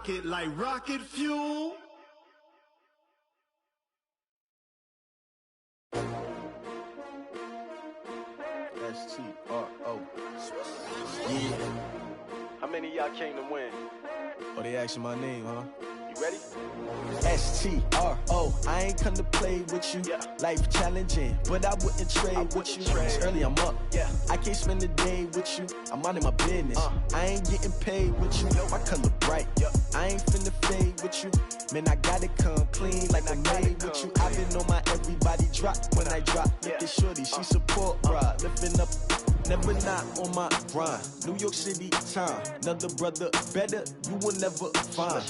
rocket like rocket fuel. S-T-R-O. Yeah. How many of y'all came to win? Oh, they asking my name, huh? You ready? S-T-R-O. I ain't come to play with you. Yeah. Life challenging, but I wouldn't trade with you. It's early, I'm up. Yeah. I can't spend the day with you. I'm out of my business. I ain't getting paid with you. My color bright. I ain't finna fade with you. Man, I gotta come clean like I made with you. I've been on my everybody drop when I drop. Look at shorty, she support ride. Lifting up, never not on my grind. New York City time, another brother better, you will never find.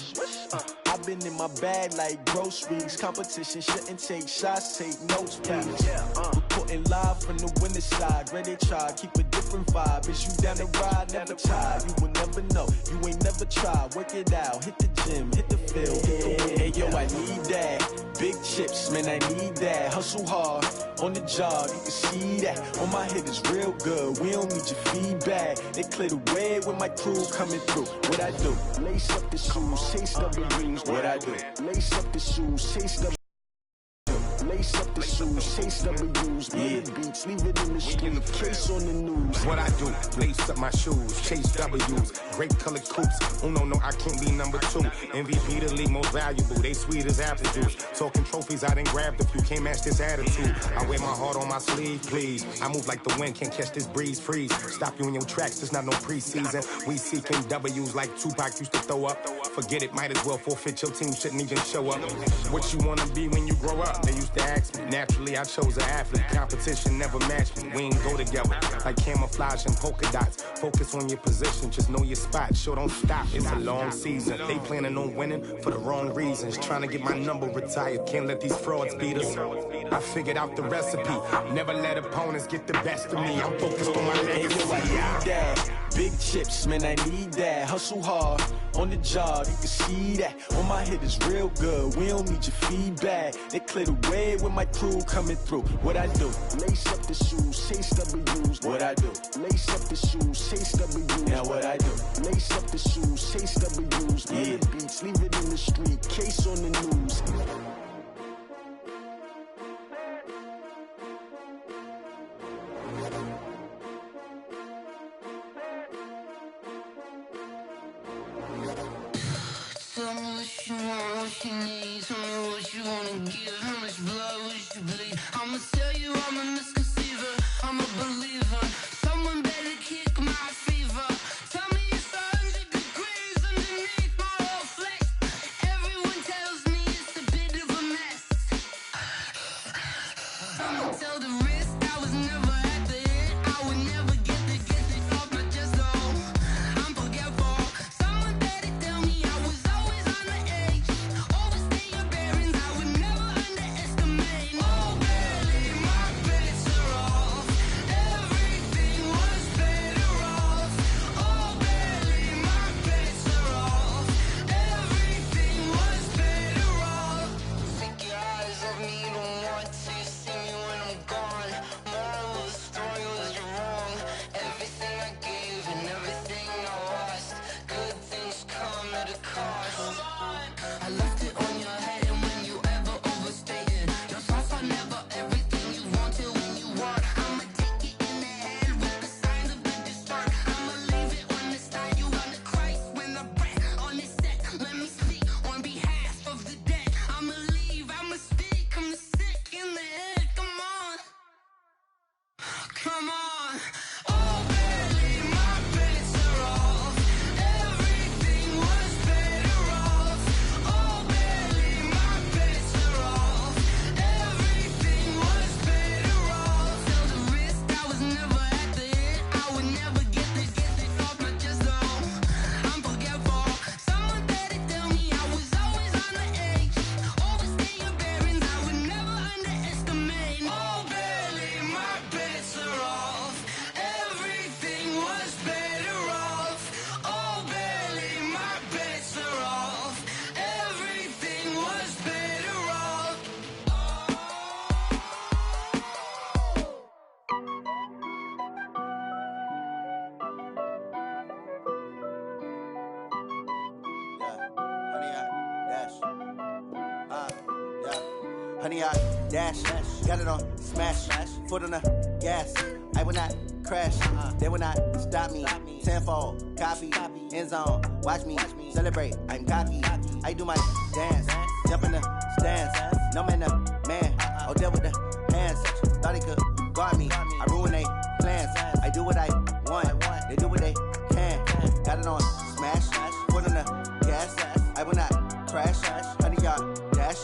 I've been in my bag like groceries. Competition shouldn't take shots, take notes, please. Reporting live from the winter side. Ready to try, keep a different vibe. Is you down the ride, never tired. You will never know, you ain't never tried. Work it out, hit the gym, hit the field, hit the win. Hey yo, I need that. Big chips, man, I need that. Hustle hard, on the job, you can see that. On my head is real good, we don't need your feedback. They clear the way with my crew coming through. What I do? Lace up the shoes, chase W's. What I do? Lace up the shoes, chase W's. Lace up the shoes, chase W's. Murder beats, leave it in the street, case on the news. What I do? Lace up my shoes, chase W's. Great colored coops. Oh no, I can't be number 2. MVP the league most valuable. They sweet as apple juice. Talking trophies, I done grabbed a few. Can't match this attitude. I wear my heart on my sleeve, please. I move like the wind, can't catch this breeze. Freeze. Stop you in your tracks. There's not no preseason. We seeking W's like Tupac used to throw up. Forget it, might as well forfeit. Your team shouldn't even show up. What you wanna be when you grow up? They used to ask me. Naturally, I chose an athlete. Competition never matched me. We ain't go together like camouflage and polka dots. Focus on your position, just know your spot. Sure, don't stop. It's a long season. They planning on winning for the wrong reasons. Trying to get my number retired. Can't let these frauds beat us. I figured out the recipe. Never let opponents get the best of me. I'm focused on my legacy. Hey, yo, I need that. Big chips, man, I need that. Hustle hard, on the job, you can see that. On my head is real good, we don't need your feedback. They clear the way with my crew coming through. What I do? Lace up the shoes, chase W's. What I do? Lace up the shoes, chase W's. Now what I do? Lace up the shoes, chase W's. Murder beats, leave it in the street, case on the news. Tell me what you want, what you need. Tell me what you wanna give. How much blood would you bleed? I'ma tell you I'm a misconceiver. I'm a believer. Someone better kick my fever. Tell me it's 100 degrees underneath my whole flesh. Everyone tells me it's a bit of a mess. I'ma tell the risk I was never at the hit. I would never get it off my chest though. I'm forgetful. Someone better tell me I was always on the edge. Overstaying honey, I dash. Got it on smash. Foot on the gas. I will not crash. They will not stop me. Tenfold, copy, end zone. Watch me celebrate. I'm cocky. I do my dance. Jump in the stands. No man, the man. Oh, there with the hands. Thought he could guard me. I ruin they plans. I do what I want. They do what they can. Got it on smash. Foot on the gas. I will not crash. Honey, y'all dash.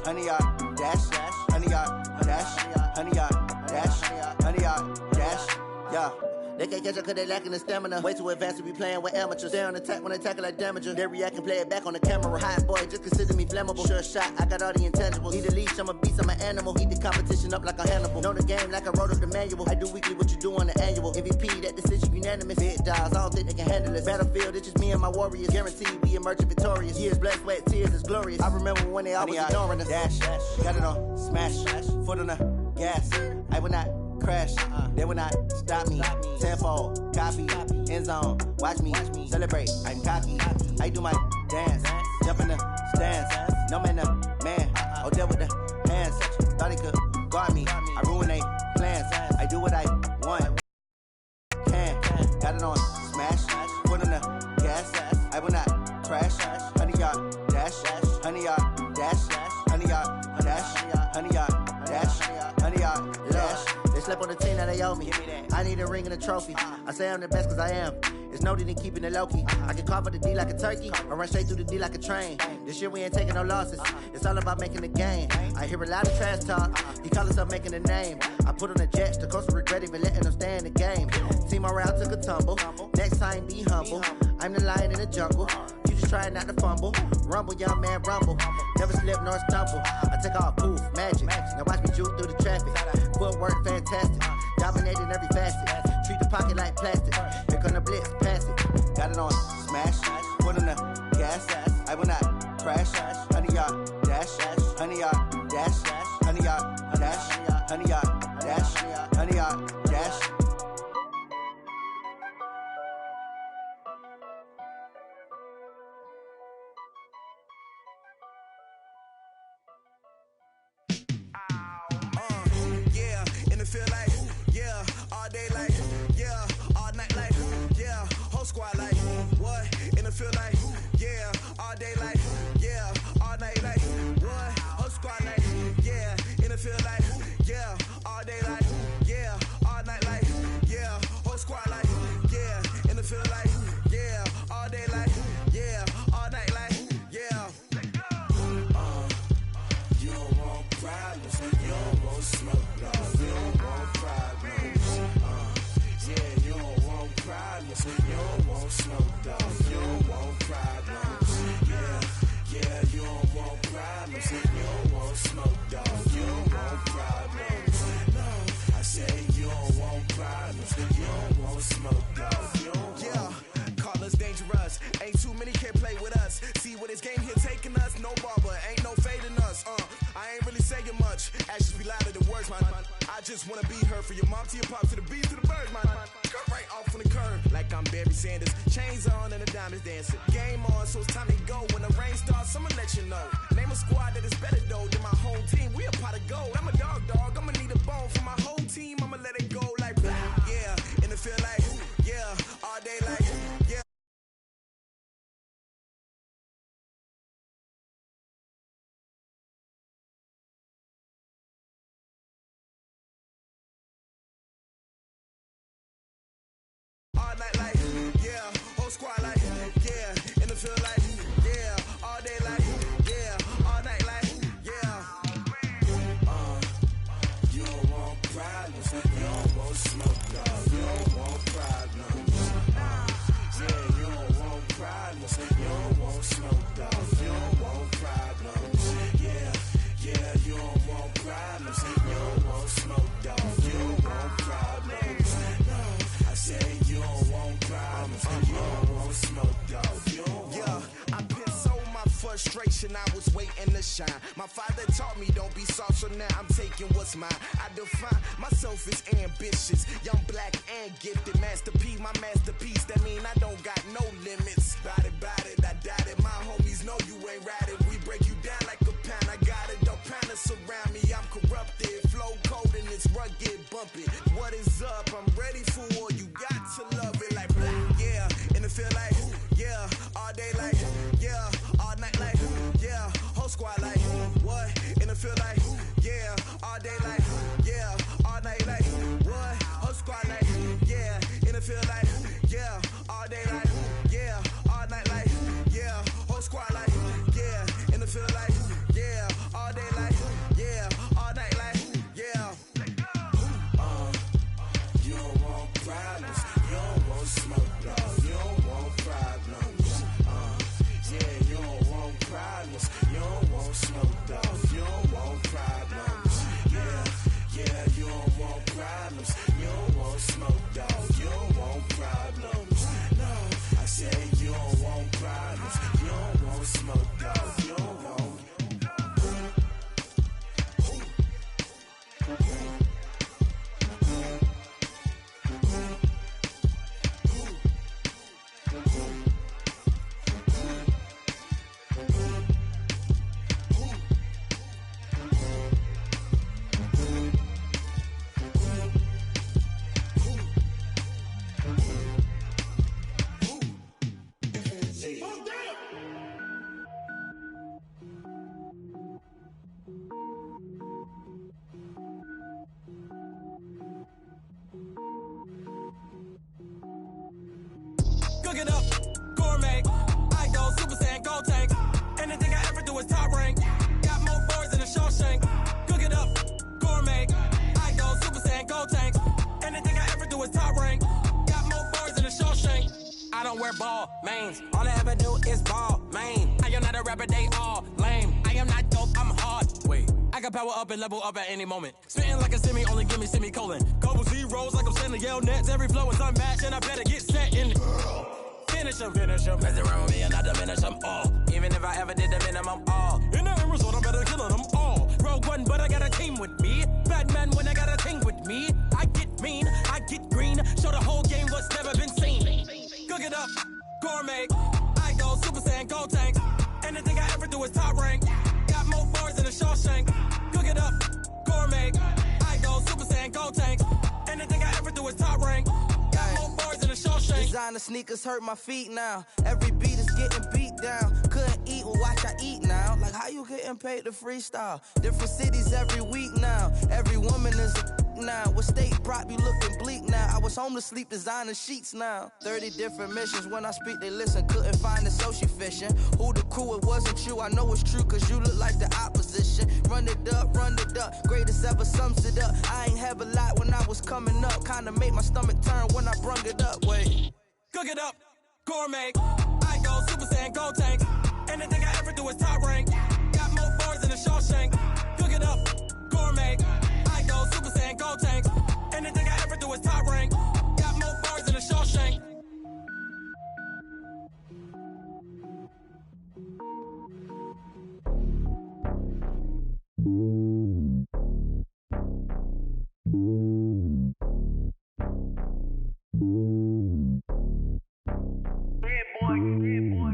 Honey, y'all dash. Honey, y'all dash. Honey, y'all dash. Honey, y'all dash. Yeah. They can't catch up cause they lacking the stamina. Way too advanced to be playing with amateurs. Stay on attack when they tackle like damager. They react and play it back on the camera. Hot boy, just consider me flammable. Sure shot, I got all the intangibles. Need a leash, I'm a beast, I'm an animal. Eat the competition up like a Hannibal. Know the game like I wrote up the manual. I do weekly what you do on the annual. MVP, that decision unanimous. Big dials, I don't think they can handle this. Battlefield, it's just me and my warriors. Guaranteed we emerge victorious. Years, blood, sweat, tears, it's glorious. I remember when they always ignoring us. Dash, got it on smash. Foot on the gas. I will not crash. They will not stop me. Tenfold, copy, end zone. Watch me celebrate. I'm cocky. I do my dance. Jump in the stands. No man, the man. Oh, there with the hands. Thought he could guard me. I ruin they plans. I do what I want. Can. Got it on smash. Foot on the gas. I will not crash. Honey, y'all dash. Honey, y'all dash. Honey, y'all dash. Honey, y'all dash. Honey, y'all dash. They slept on the team that they owe me. I need a ring and a trophy. I say I'm the best cause I am. It's no need in keeping it low-key. I can carve up the D like a turkey or run straight through the D like a train. This year we ain't taking no losses. It's all about making the game. I hear a lot of trash talk. He call himself making a name. I put on the Jets. The coach will regret even letting them stay in the game. Team around took a tumble. Next time be humble. I'm the lion in the jungle. You just try not to fumble. Rumble, young man, rumble. Never slip nor stumble. I take off, poof, magic. Now watch me juke through the traffic. Footwork fantastic. Dominating every facet. Treat the pocket like plastic. Here come the blitz, pass it. Got it on smash. Foot on the gas. I will not crash. Honey, y'all dash. Honey, y'all dash. Honey, y'all dash. Honey, y'all dash. Honey, y'all dash. Feel like, yeah, all day like, yeah, all night like, yeah, whole squad like, what? And it feel like, yeah, all day like, yeah, all night like, what? Whole squad like, yeah, and it feel like, yeah, all day like, yeah, all night like, yeah, whole squad like, yeah, and it feel like, yeah, all day like, yeah, all night like, yeah. You don't want problems, you don't want smoke, no. You don't want smoke, dog. You don't want problems. Yeah, you don't want problems. You don't want smoke, dog. You don't want problems. No, I say you don't want problems. You don't want smoke, dog. You don't want. Yeah, call us dangerous. Ain't too many can play with us. See what this game here taking us. No barber, ain't no fading us. I ain't really saying much. Actions be louder than words, man. I just wanna be heard from your mom to your pop to the beat to the birds, man. Cut right off on the curb like I'm Barry Sanders. Chains on and the diamonds dancing. Game on, so it's time to go. When the rain starts, I'ma let you know. Name a squad that is better though than my whole team. We a pot of gold. I'm a dog. I'ma need a bone for my whole team. I'ma let it go like yeah, and it feel like yeah, all day like yeah. All night like, yeah, whole squad like, yeah, and it feel like, yeah, all day like, yeah, all night like, yeah. You don't want problems, you don't want smoke, dog. You don't want problems. Yeah, you don't want problems, you don't want smoke, dog. You don't want problems. Yeah, you don't want problems, you don't want smoke, dog. You don't want problems. No, I say you don't want problems, you don't want smoke, dog. You don't want. Yeah, I pissed so my frustration, I was waiting to shine. My father taught me don't be soft, so now I'm taking what's mine. I define myself as ambitious, young, black, and gifted. Master P, my masterpiece, that mean I don't got no limits. Bout it, I doubt it. My homies know you ain't ratted. We break you down like a pound. I got it, don't pound to surround me. me fool, or you got to love it like black, yeah. And it feel like, yeah, all day like, yeah, all night like, yeah, whole squad like, what? And it feel like, yeah, all day like, yeah, all night like, what? Whole squad like, yeah, and it feel like, yeah, all day like, yeah, all night like, yeah, whole squad like, yeah, and it feel like, yeah, all day like, yeah, all night like, yeah. You don't want problems, you don't want smoke, dog, you don't want problems. Yeah, you don't want problems, you don't want smoke, dog, you don't want problems. Yeah, you don't want problems, you don't want smoke, dog, you don't want problems. No, I said you don't want problems, you don't want smoke, dog, you don't want. Cook it up, gourmet. I go Super Saiyan, Gold Tank. Anything I ever do is top rank. Got more boys than a Shawshank. Cook it up, gourmet. I go Super Saiyan, Gold Tank. Anything I ever do is top rank. Got more boys than a Shawshank. I don't wear ball mains. All I ever do is ball main. I am not a rapper, they all lame. I am not dope, I'm hard. Wait, I can power up and level up at any moment. Spitting like a semi, only give me semicolon. Couple zeros like I'm sending yell nets. Every flow is unmatched and I better get set in. Finish him. Mess around with me and I diminish them all. Even if I ever did the minimum, all. In the end result, I'm better killing them all. Rogue One, but I got a team with me. Batman when I got a team with me. I get mean, I get green. Show the whole game what's never been seen. Cook it up, gourmet. I go Super Saiyan, Gold Tank. Anything I ever do is top rank. Got more bars than a Shawshank. Cook it up, gourmet. I go Super Saiyan, Gold Tank. Anything I ever do is top rank. Got more bars than a Shawshank. Designer sneakers hurt my feet now. Every beat is getting beat down. Couldn't eat, well watch I eat now. Like how you getting paid to freestyle? Different cities every week now. Every woman is a now. With state prop, you looking bleak now. I was home to sleep, designer sheets now. 30 different missions. When I speak, they listen. Couldn't find it, so she fishing. Who the crew, it wasn't you. I know it's true, cause you look like the opposition. Run it up. Greatest ever sums it up. I ain't have a lot when I was coming up. Kinda made my stomach turn when I brung it up. Wait. Cook it up, gourmet. I go Super Saiyan, Gold Tank. Anything I ever do is top rank. Got more bars than a Shawshank. Cook it up, gourmet. I go Super Saiyan, Gold Tank. Anything I ever do is top rank. Got more bars than a Shawshank.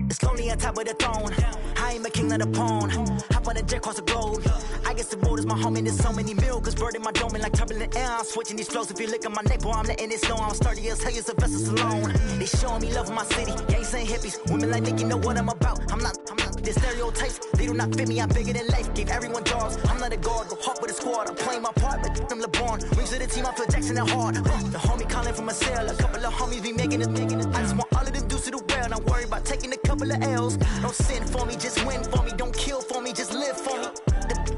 It's lonely on top of the throne. I ain't a king of the pawn. Hop on a jet across the globe. I guess the road is my home and there's so many milkers bird in my dome and like turbulent air. I'm switching these flows. If you look at my neck, boy, I'm letting it snow. I'm sturdy as hell, as a vessel alone. They showing me love in my city. Gangs and hippies. Women like Nick, you know what I'm about. I'm not. The stereotypes, they do not fit me. I'm bigger than life. Gave everyone jobs. I'm not a guard. Go hard with a squad. I'm playing my part, but I'm LeBron. Rings of the team, I feel Jackson and hard. The homie calling from a cell. A couple of homies be making it. I just want all of them dudes to do well. Not worry about taking a couple of L's. Don't sin for me, just win for me. Don't kill for me, just live for me.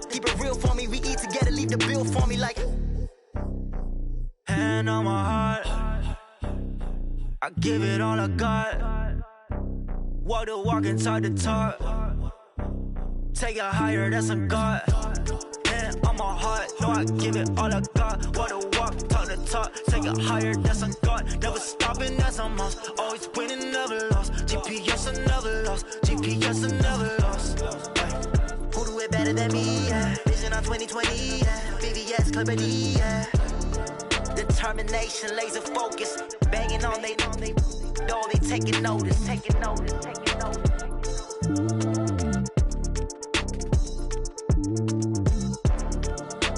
Keep it real for me. We eat together, leave the bill for me like. Hand on my heart, I give it all I got. Walk the walk and talk the talk. Take it higher, that's a God. Hand on my heart, no, I give it all I got. Walk the walk, talk the talk. Take it higher, that's a God. Never stopping, that's a must. Always winning, never lost. GPS, I never lost. GPS, I never lost. Who do it better than me? Yeah. Vision on 2020, yeah. VVS, Clarity, yeah. Determination, laser focus. Banging on they door, they taking notice.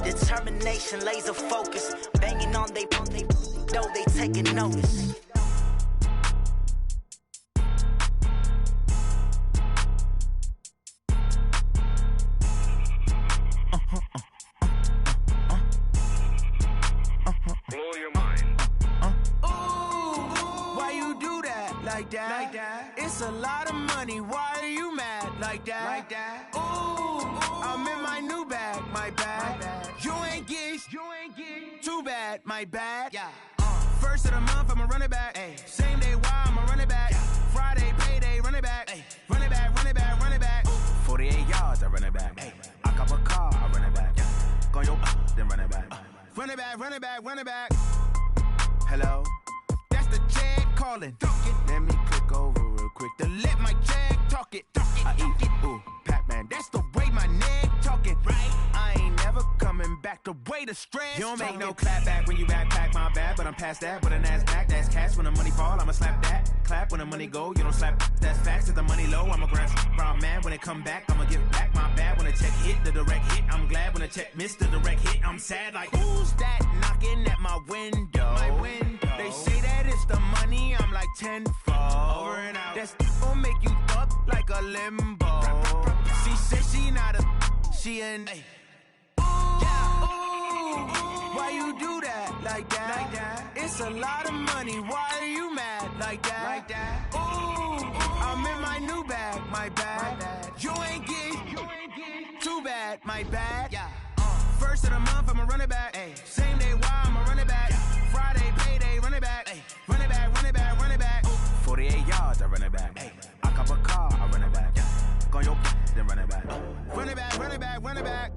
Determination, laser focus. Banging on they though, they taking notice. Blow your mind. Why you do that like that? It's a lot of money. Why are you mad like that? Ooh, I'm in my new bag, my bad. You ain't get too bad, my bad. Yeah. First of the month, I'ma run it back. Ay. Same day, why I'ma run it back. Friday, payday, run it back. Ay. Run it back, run it back, run it back. 48 yards, I run it back. Ay. I cop a car, I run it back. Go yo, then run it back. Run it back, run it back, run it back. Hello? That's the Jag calling. Let me click over real quick to let my Jag talk it. I eat it, ooh, Pac-Man. That's the way my neck talking. Right? I ain't never coming back the way the stress. You don't make no clap back when you backpack, my bad. But I'm past that with a NASDAQ. That's cash when the money fall. I'ma slap that. Clap when the money go. You don't slap. That's facts. If the money low, I'ma grab round man. When it come back, I'ma give back my bad. When the check hit, the direct hit. I'm glad when the check missed the direct hit. I'm sad like, who's that knocking at my window? My window. They say that it's the money. I'm like tenfold. Over and out. That's gon' make you up like a limbo. She said she not a, she an. Why you do that like that? It's a lot of money. Why are you mad like that? Ooh, I'm in my new bag, my bad. You ain't get too bad, my bad. Yeah. First of the month, I'ma run it back. Ay. Same day, why I'ma run it back. Friday, payday, run it back. Ay. Run it back, run it back, run it back. 48 yards, I run it back. Ay. I cop a car, I run it back. Go yo, then run it back. Run it back, run it back, run it back.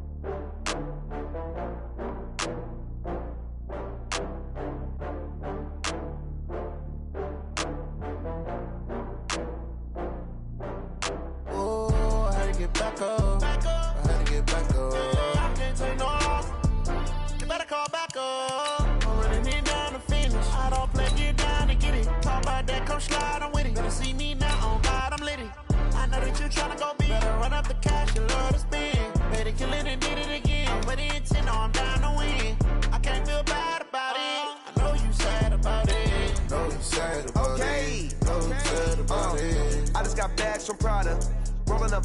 Oh, I had to get back up. I had to get back up. I can't take no loss. You better call back up. I'm running it down to finish. I don't play, get down and get it. Talk about that, come slide, I'm with it. Better see me now, on God, I'm litty. I know that you tryna go big. Better run up the cash, you love to spend. Better kill it and did it again. I'm with the intent, no, I'm down to win. I can't feel bad about it. I know you sad about it. Know you sad about it. Know you sad about it. I just got bags from Prada, rolling up.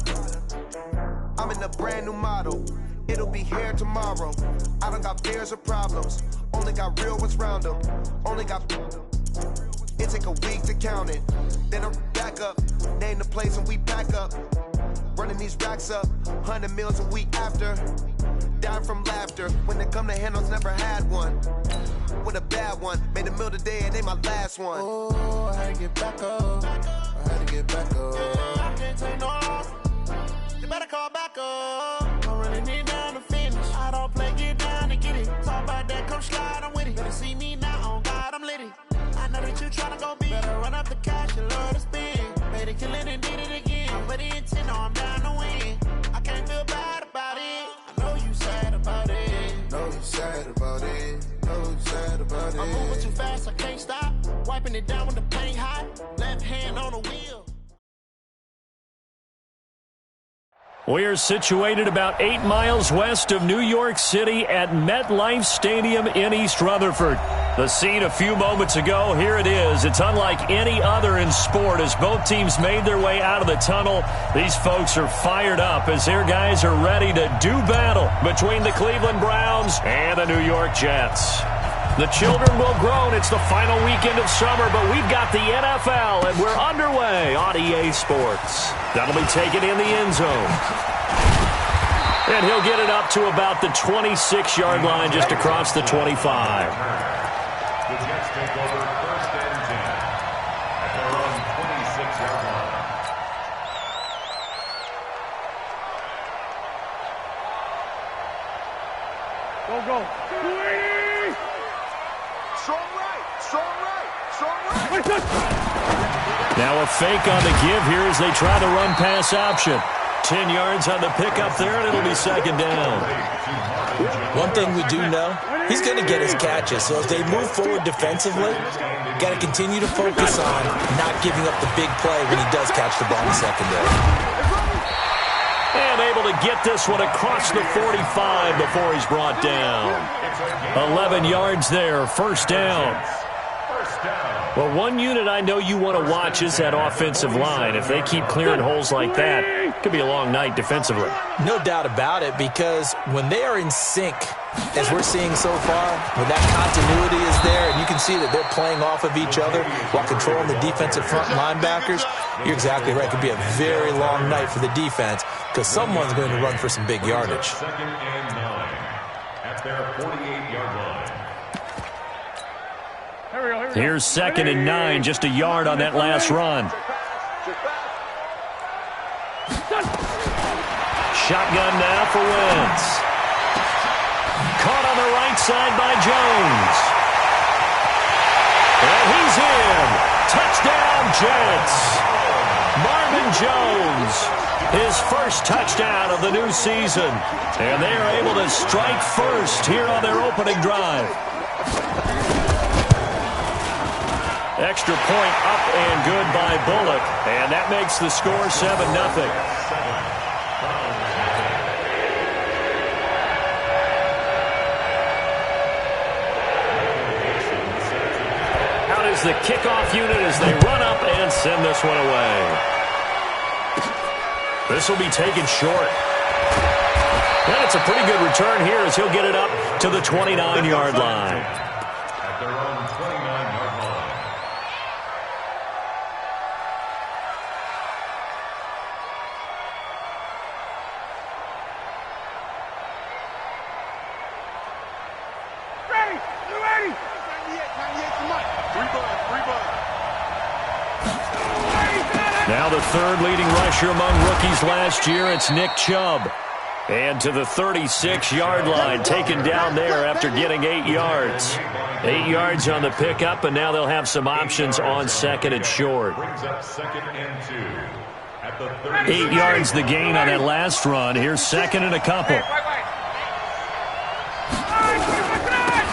I'm in a brand new model. It'll be here tomorrow. I don't got fears or problems. Only got real ones round them. Only got. It take a week to count it. Then I'm back up. Name the place and we back up. Running these racks up. 100 meals a week after. Dying from laughter. When they come to handles, never had one. With a bad one. Made a meal today and they my last one. Oh, I had to get back up. I had to get back up. I can't take no loss. You better call back up. I'm running it down to finish. I don't play, get down and get it. Talk about that, come slide, I'm with it. Better see me now, on God, I'm litty. I know that you tryna go big. Better run up the cash, you love to spend. Made it, kill it and did it again. I'm with the intent, no, I'm down to win. I can't feel bad about it. I know you sad about it. Know you sad about it. Know you sad about it. I'm moving too fast, I can't stop. Wiping it down with the paint hot. Left hand on the wheel. We are situated about 8 miles west of New York City at MetLife Stadium in East Rutherford. The scene a few moments ago, here it is. It's unlike any other in sport as both teams made their way out of the tunnel. These folks are fired up as their guys are ready to do battle between the Cleveland Browns and the New York Jets. The children will groan. It's the final weekend of summer, but we've got the NFL, and we're underway on EA Sports. That'll be taken in the end zone. And he'll get it up to about the 26-yard line, just across the 25. The Jets take over first and 10 at their own 26-yard line. Go. Now a fake on the give here as they try the run-pass option. 10 yards on the pickup there, and it'll be second down. One thing we do know, he's going to get his catches. So as they move forward defensively, got to continue to focus on not giving up the big play when he does catch the ball in the secondary. And able to get this one across the 45 before he's brought down. 11 yards there, first down. Well, one unit I know you want to watch is that offensive line. If they keep clearing holes like that, it could be a long night defensively. No doubt about it, because when they are in sync, as we're seeing so far, when that continuity is there, and you can see that they're playing off of each other while controlling the defensive front linebackers, you're exactly right. It could be a very long night for the defense because someone's going to run for some big yardage. Second and 9 at their 48-yard line. Here's second and 9, just a yard on that last run. Shotgun now for Wentz. Caught on the right side by Jones. And he's in. Touchdown, Jets. Marvin Jones, his first touchdown of the new season. And they are able to strike first here on their opening drive. Extra point up and good by Bullock. And that makes the score 7-0. Out is the kickoff unit as they run up and send this one away. This will be taken short. And it's a pretty good return here as he'll get it up to the 29-yard line. At their own 29-yard line. Now the third leading rusher among rookies last year, it's Nick Chubb. And to the 36-yard line, taken down there after getting 8 yards. 8 yards on the pickup, and now they'll have some options on second and short. Brings up second and 2 at the 8 yards the gain on that last run. Here's second and a couple.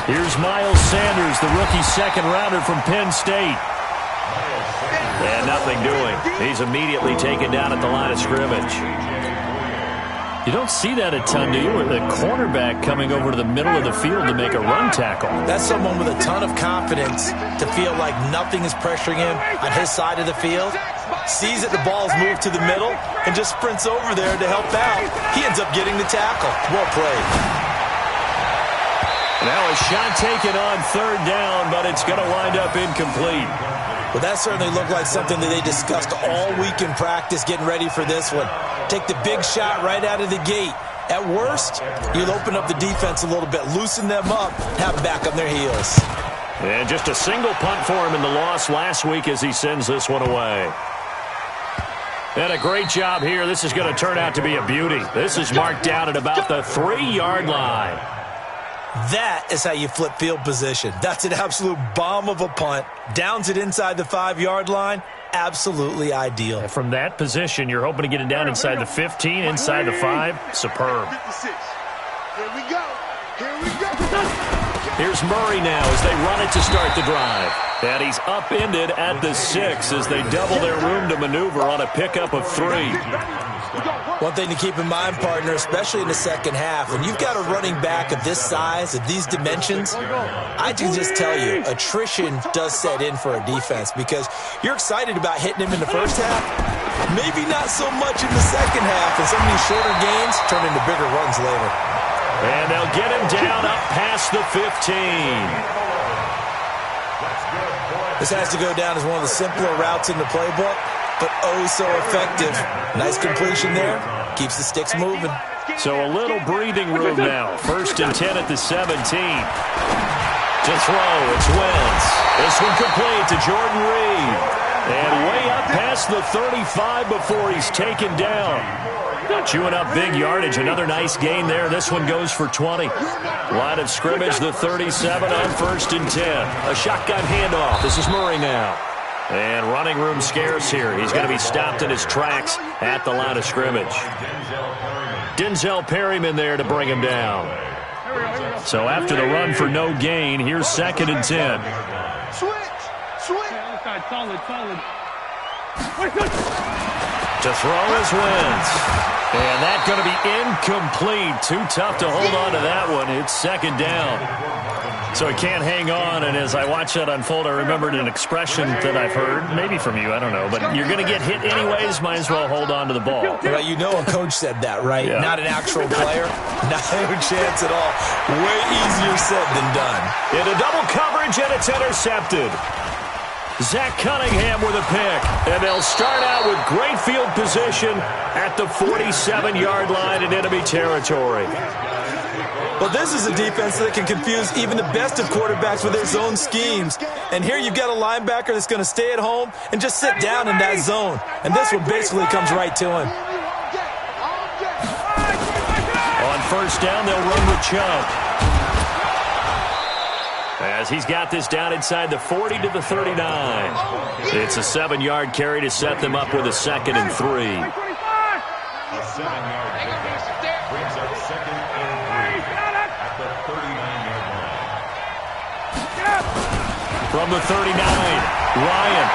Here's Miles Sanders, the rookie second-rounder from Penn State. And nothing doing. He's immediately taken down at the line of scrimmage. You don't see that a ton, do you? With a cornerback coming over to the middle of the field to make a run tackle. That's someone with a ton of confidence to feel like nothing is pressuring him on his side of the field. Sees that the ball's moved to the middle and just sprints over there to help out. He ends up getting the tackle. Well played. Now a shot taken on third down, but it's going to wind up incomplete. Well, that certainly looked like something that they discussed all week in practice getting ready for this one. Take the big shot right out of the gate. At worst, you'll open up the defense a little bit, loosen them up, have them back on their heels. And just a single punt for him in the loss last week as he sends this one away. And a great job here. This is going to turn out to be a beauty. This is marked down at about the 3-yard line. That is how you flip field position. That's an absolute bomb of a punt. Downs it inside the 5-yard line. Absolutely ideal. And from that position, you're hoping to get it down inside the 15, inside the 5. Superb. Here we go. Here we go. Here's Murray now as they run it to start the drive. And he's upended at the 6 as they double their room to maneuver on a pickup of 3. One thing to keep in mind, partner, especially in the second half, when you've got a running back of this size, of these dimensions, I can just tell you, attrition does set in for a defense because you're excited about hitting him in the first half, maybe not so much in the second half, and some of these shorter gains turn into bigger runs later. And they'll get him down up past the 15. This has to go down as one of the simpler routes in the playbook, but oh so effective. Nice completion there. Keeps the sticks moving. So a little breathing room now. First and 10 at the 17. To throw, it's Wentz. This one complete to Jordan Reed. And way up past the 35 before he's taken down. Chewing up big yardage. Another nice gain there. This one goes for 20. Line of scrimmage, the 37 on first and 10. A shotgun handoff. This is Murray now. And running room scarce here. He's going to be stopped in his tracks at the line of scrimmage. Denzel Perryman there to bring him down. So after the run for no gain, here's second and 10. To throw is Wentz. And that's going to be incomplete. Too tough to hold on to that one. It's second down. So he can't hang on, and as I watch that unfold, I remembered an expression that I've heard, maybe from you, I don't know, but you're going to get hit anyways, might as well hold on to the ball. Well, you know a coach said that, right? Yeah. Not an actual player. Not a chance at all. Way easier said than done. In a double coverage, and it's intercepted. Zach Cunningham with a pick, and they'll start out with great field position at the 47-yard line in enemy territory. Well, this is a defense that can confuse even the best of quarterbacks with their zone schemes. And here you've got a linebacker that's going to stay at home and just sit down in that zone. And this one basically comes right to him. On first down, they'll run with Chubb. As he's got this down inside the 40 to the 39. It's a 7-yard carry to set them up with a 2nd and 3. A 7-yard pickup brings up 2nd and 3 at the 39-yard line. From the 39, Ryan.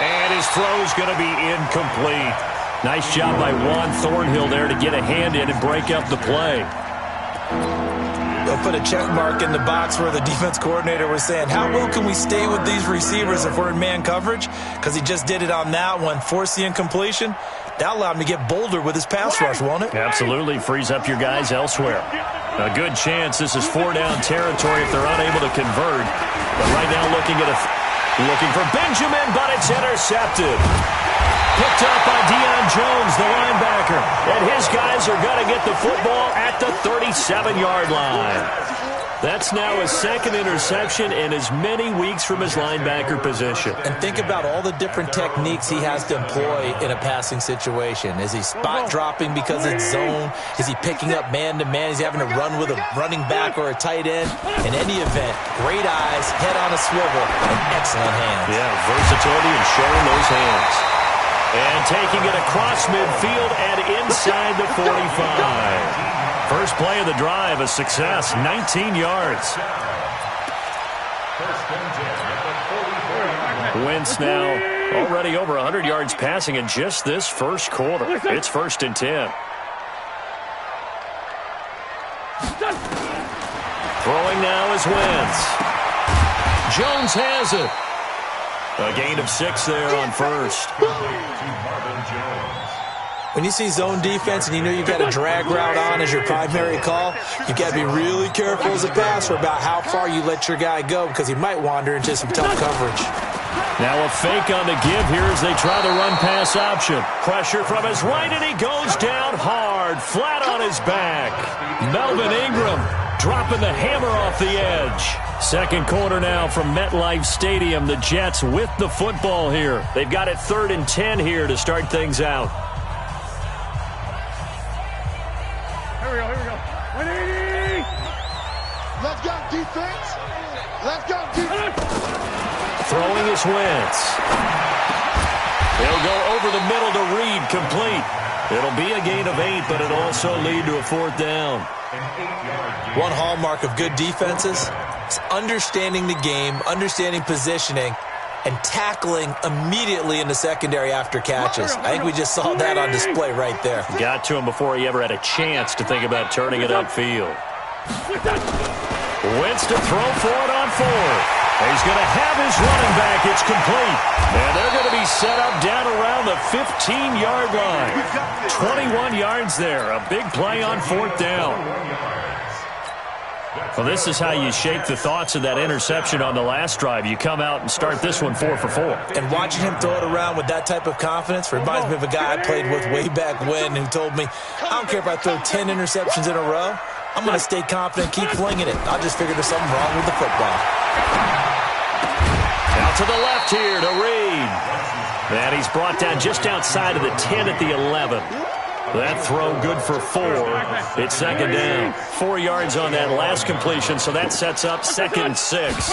And his throw's going to be incomplete. Nice job by Juan Thornhill there to get a hand in and break up the play. They'll put a check mark in the box where the defense coordinator was saying, how well can we stay with these receivers if we're in man coverage? Because he just did it on that one, forced the incompletion. That allowed him to get bolder with his pass rush, won't it? Absolutely. Frees up your guys elsewhere. A good chance this is 4-down territory if they're unable to convert. But right now looking for Benjamin, but it's intercepted. Picked up by Deion Jones, the linebacker. And his guys are going to get the football at the 37-yard line. That's now his 2nd interception in as many weeks from his linebacker position. And think about all the different techniques he has to employ in a passing situation. Is he spot dropping because it's zone? Is he picking up man-to-man? Is he having to run with a running back or a tight end? In any event, great eyes, head on a swivel, and excellent hands. Yeah, versatility and showing those hands. And taking it across midfield and inside the 45. First play of the drive, a success, 19 yards. Wentz now already over 100 yards passing in just this first quarter. It's 1st and 10. Throwing now is Wentz. Jones has it. A gain of 6 there on first. When you see zone defense and you know you've got a drag route on as your primary call, you've got to be really careful as a passer about how far you let your guy go because he might wander into some tough coverage. Now a fake on the give here as they try the run-pass option. Pressure from his right, and he goes down hard, flat on his back. Melvin Ingram dropping the hammer off the edge. Second quarter now from MetLife Stadium. The Jets with the football here. They've got it 3rd and 10 here to start things out. Here we go. Winnie! Let's go, defense. Let's go, defense. Throwing is Wentz. He'll go over the middle to Reed, complete. It'll be a gain of 8, but it'll also lead to a 4th down. One hallmark of good defenses is understanding the game, understanding positioning, and tackling immediately in the secondary after catches. I think we just saw that on display right there. Got to him before he ever had a chance to think about turning it upfield. Wentz to throw for it on 4th. He's going to have his running back. It's complete. And they're going to be set up down around the 15-yard line. 21 yards there. A big play on 4th down. Well, this is how you shake the thoughts of that interception on the last drive. You come out and start this one 4 for 4. And watching him throw it around with that type of confidence reminds me of a guy I played with way back when who told me, I don't care if I throw 10 interceptions in a row. I'm going to stay confident, keep flinging it. I just figured there's something wrong with the football. Out to the left here to Reed. And he's brought down just outside of the 10 at the 11. That throw good for 4. It's 2nd down. 4 yards on that last completion, so that sets up 2nd and 6.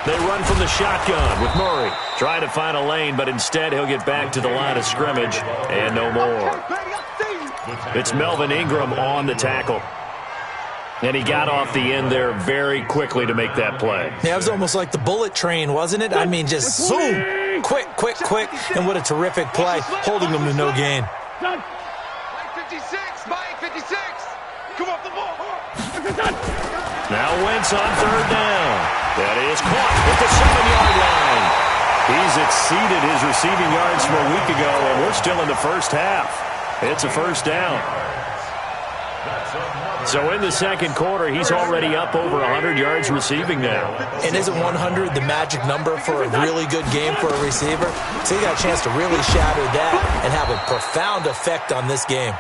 They run from the shotgun with Murray. Trying to find a lane, but instead he'll get back to the line of scrimmage and no more. It's Melvin Ingram on the tackle. And he got off the end there very quickly to make that play. Yeah, it was almost like the bullet train, wasn't it? I mean, just zoom. Quick, and what a terrific play, holding them to no gain. Mike 56, Mike 56. Come off the ball. Now Wentz on third down. That is caught at the 7-yard line. He's exceeded his receiving yards from a week ago, and we're still in the first half. It's a first down. So in the second quarter, he's already up over 100 yards receiving now. And isn't 100 the magic number for a really good game for a receiver? So he got a chance to really shatter that and have a profound effect on this game.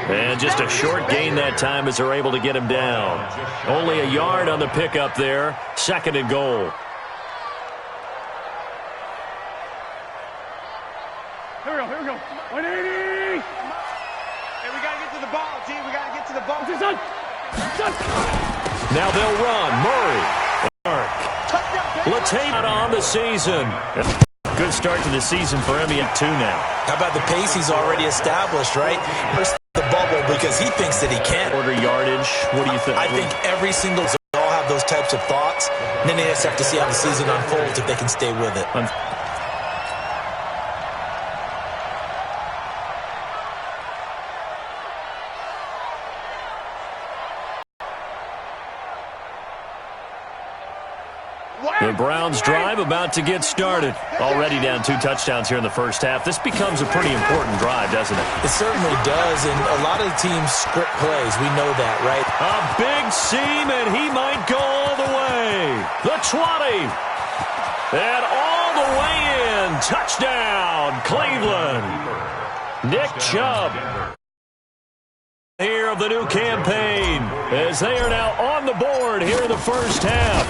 And just a short gain that time as they're able to get him down. Only a yard on the pickup there. Second and goal. Here we go. 180. Hey, we got to get to the ball, G. We got to get to the ball. Now they'll run. Murray. Latavius on the season. Good start to the season for him. He had 2 now. How about the pace he's already established, right? First the bubble because he thinks that he can. Order yardage. What do you think? I think every single all have those types of thoughts. And then they just have to see how the season unfolds if they can stay with it. The Browns drive about to get started. Already down 2 touchdowns here in the first half. This becomes a pretty important drive, doesn't it? It certainly does, and a lot of the teams script plays. We know that, right? A big seam, and he might go all the way. The 20. And all the way in. Touchdown, Cleveland. Nick Chubb. Here of the new campaign as they are now on the board here in the first half.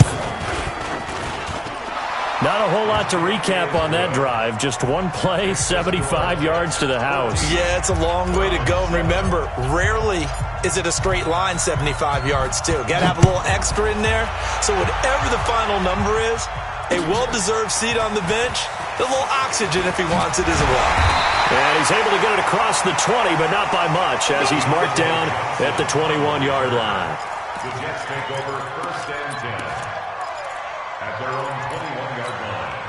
Not a whole lot to recap on that drive. Just one play, 75 yards to the house. Yeah, it's a long way to go. And remember, rarely is it a straight line 75 yards, too. Got to have a little extra in there. So whatever the final number is, a well-deserved seat on the bench, a little oxygen if he wants it as well. And he's able to get it across the 20, but not by much, as he's marked down at the 21-yard line. The Jets take over first and 10 at their own 21-yard line.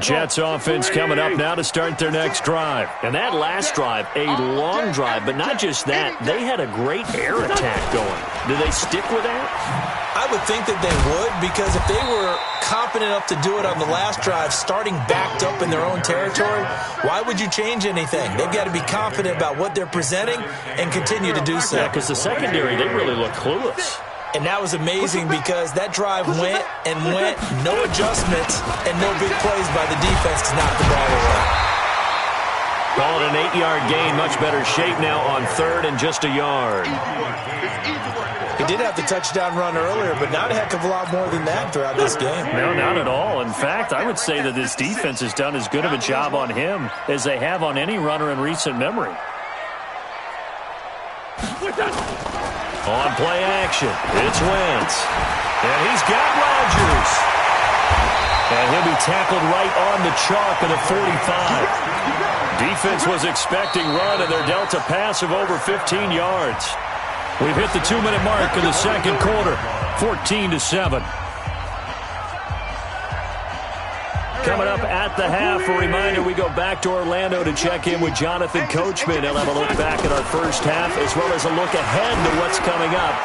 Jets offense coming up now to start their next drive. And that last drive, a long drive, but not just that. They had a great air attack going. Do they stick with that? I would think that they would, because if they were confident enough to do it on the last drive, starting backed up in their own territory, why would you change anything? They've got to be confident about what they're presenting and continue to do so. Yeah, because the secondary, they really look clueless. And that was amazing because that drive went and went, no adjustments, and no big plays by the defense to knock the ball away. Call it an 8-yard gain, much better shape now on third and just a yard. He did have the touchdown run earlier, but not a heck of a lot more than that throughout this game. No, not at all. In fact, I would say that this defense has done as good of a job on him as they have on any runner in recent memory. On play action, it's Wentz. And he's got Rodgers. And he'll be tackled right on the chalk of the 45. Defense was expecting run, and they're dealt a pass of over 15 yards. We've hit the 2-minute mark in the second quarter, 14-7. Coming up at the half, a reminder, we go back to Orlando to check in with Jonathan Coachman. He'll have a look back at our first half, as well as a look ahead to what's coming up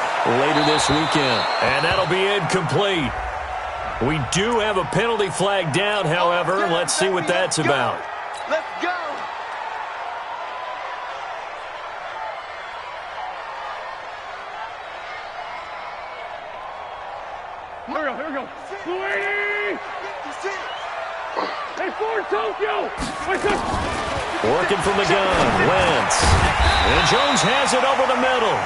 later this weekend. And that'll be incomplete. We do have a penalty flag down, however. Let's see what that's about. Let's go. Here we go. Hey, Ford Tokyo. Working from the gun, Wentz. And Jones has it over the middle.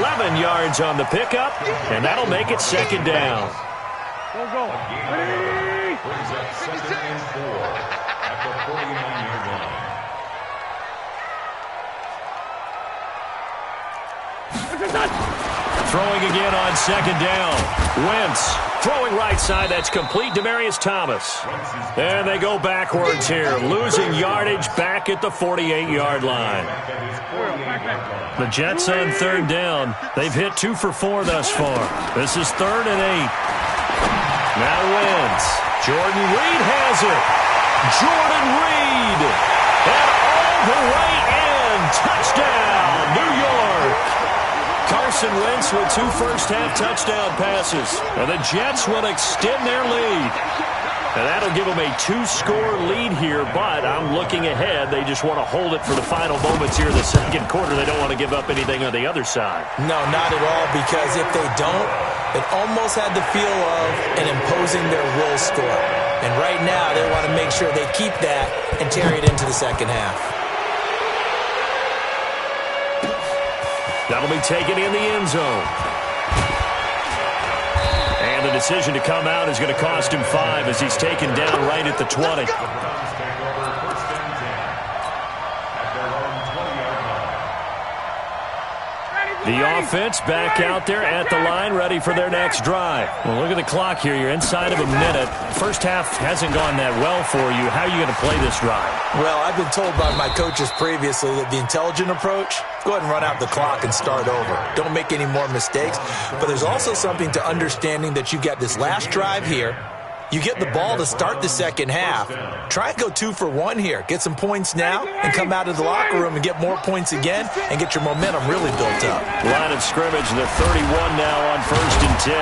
11 yards on the pickup, and that'll make it second down. Go. Brings up second and 4 at the 49-yard line. Throwing again on second down. Wentz throwing right side. That's complete. Demaryius Thomas. And they go backwards here, losing yardage back at the 48-yard line. The Jets on third down. They've hit 2 for 4 thus far. This is 3rd and 8. Now Wentz. Jordan Reed has it. Jordan Reed. And all the way in. Touchdown, New York. Carson Wentz with 2 first-half touchdown passes. And the Jets will extend their lead. And that'll give them a 2-score lead here, but I'm looking ahead. They just want to hold it for the final moments here in the second quarter. They don't want to give up anything on the other side. No, not at all, because if they don't, it almost had the feel of an imposing their will score. And right now, they want to make sure they keep that and carry it into the second half. That'll be taken in the end zone. And the decision to come out is going to cost him 5 as he's taken down right at the 20. The offense back out there at the line, ready for their next drive. Well, look at the clock here. You're inside of a minute. First half hasn't gone that well for you. How are you going to play this drive? Well, I've been told by my coaches previously that the intelligent approach, go ahead and run out the clock and start over. Don't make any more mistakes. But there's also something to understanding that you got this last drive here. You get the ball to start the second half. Try and go 2 for 1 here. Get some points now and come out of the locker room and get more points again and get your momentum really built up. Line of scrimmage, the 31 now on 1st and 10.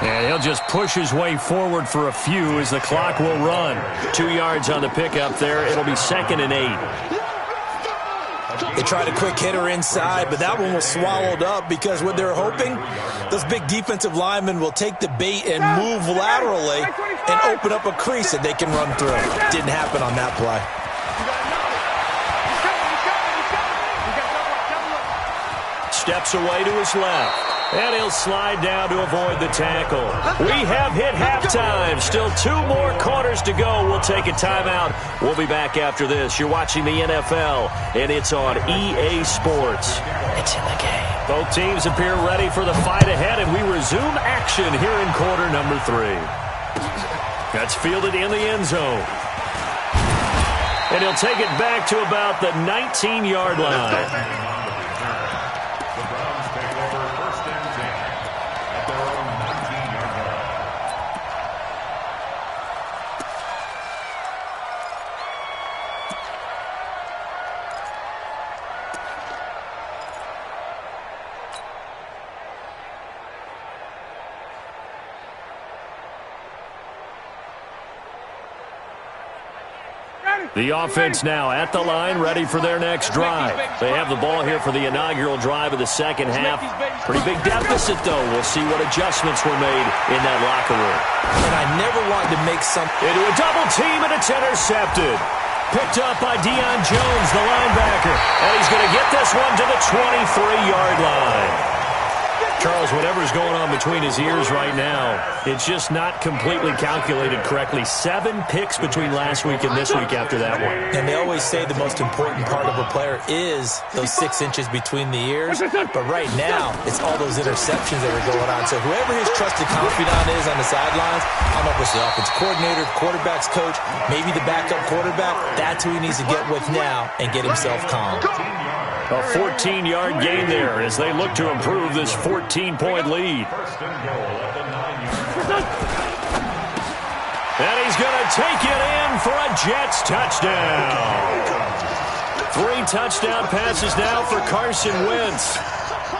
And he'll just push his way forward for a few as the clock will run. 2 yards on the pickup there. It'll be 2nd and 8. They tried a quick hitter inside, but that one was swallowed up because what they're hoping, those big defensive linemen will take the bait and move laterally and open up a crease that they can run through. Didn't happen on that play. Steps away to his left. And he'll slide down to avoid the tackle. We have hit halftime. Still 2 more quarters to go. We'll take a timeout. We'll be back after this. You're watching the NFL, and it's on EA Sports. It's in the game. Both teams appear ready for the fight ahead, and we resume action here in quarter number 3. That's fielded in the end zone. And he'll take it back to about the 19-yard line. The offense now at the line, ready for their next drive. They have the ball here for the inaugural drive of the second half. Pretty big deficit, though. We'll see what adjustments were made in that locker room. And I never wanted to make some... Into a double team, and it's intercepted. Picked up by Deion Jones, the linebacker. And he's going to get this one to the 23-yard line. Charles, whatever's going on between his ears right now, it's just not completely calculated correctly. 7 picks between last week and this week after that one. And they always say the most important part of a player is those 6 inches between the ears. But right now, it's all those interceptions that are going on. So whoever his trusted confidant is on the sidelines, I don't know if it's the offense coordinator, quarterback's coach, maybe the backup quarterback, that's who he needs to get with now and get himself calm. A 14-yard gain there as they look to improve this 14-point lead. And he's going to take it in for a Jets touchdown. 3 touchdown passes now for Carson Wentz.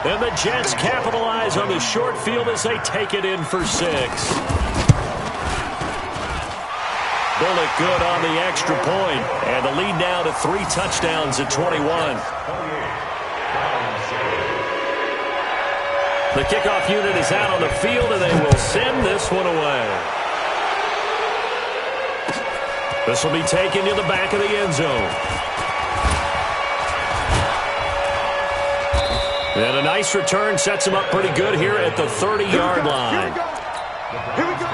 And the Jets capitalize on the short field as they take it in for 6. Bullock good on the extra point. And the lead now to 3 touchdowns at 21. The kickoff unit is out on the field, and they will send this one away. This will be taken to the back of the end zone. And a nice return sets him up pretty good here at the 30-yard line. Here we go.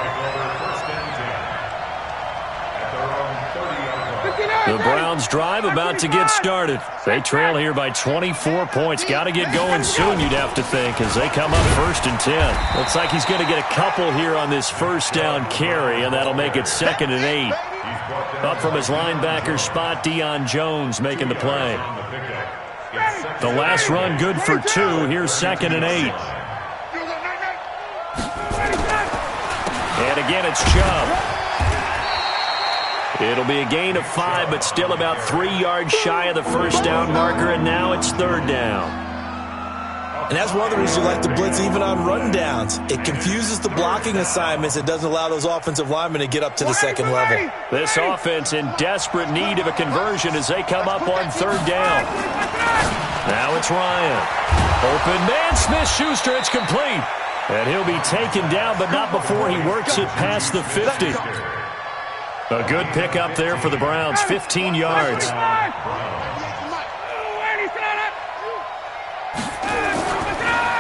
The Browns drive about to get started. They trail here by 24 points. Got to get going soon, you'd have to think, as they come up 1st and 10. Looks like he's going to get a couple here on this first down carry, and that'll make it 2nd and 8. Up from his linebacker spot, Deion Jones making the play. The last run good for 2. Here's 2nd and 8. And again, it's Chubb. It'll be a gain of 5, but still about 3 yards shy of the first down marker, and now it's 3rd down. And that's one of the reasons you like to blitz even on run downs. It confuses the blocking assignments. It doesn't allow those offensive linemen to get up to the second level. This offense in desperate need of a conversion as they come up on 3rd down. Now it's Ryan. Open man, Smith-Schuster, it's complete. And he'll be taken down, but not before he works it past the 50. A good pickup there for the Browns, 15 yards.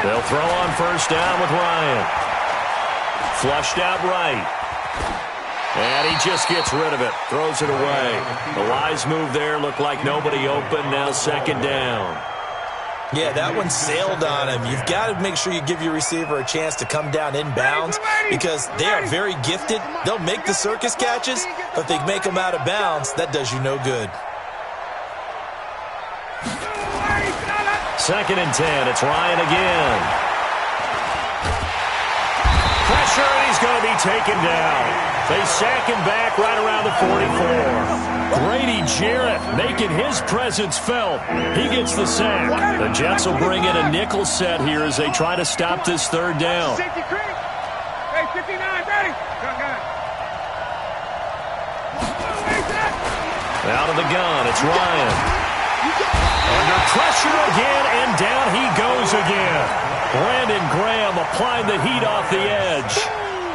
They'll throw on 1st down with Ryan. Flushed out right. And he just gets rid of it, throws it away. The wise move there, looked like nobody open, now 2nd down. Yeah, that one sailed on him. You've got to make sure you give your receiver a chance to come down inbounds because they are very gifted. They'll make the circus catches, but if they make them out of bounds, that does you no good. 2nd and 10. It's Ryan again. Pressure, and he's going to be taken down. They sack him back right around the 44. Grady Jarrett making his presence felt. He gets the sack. The Jets will bring in a nickel set here as they try to stop this 3rd down. Out of the gun, it's Ryan. Under pressure again, and down he goes again. Brandon Graham applying the heat off the edge.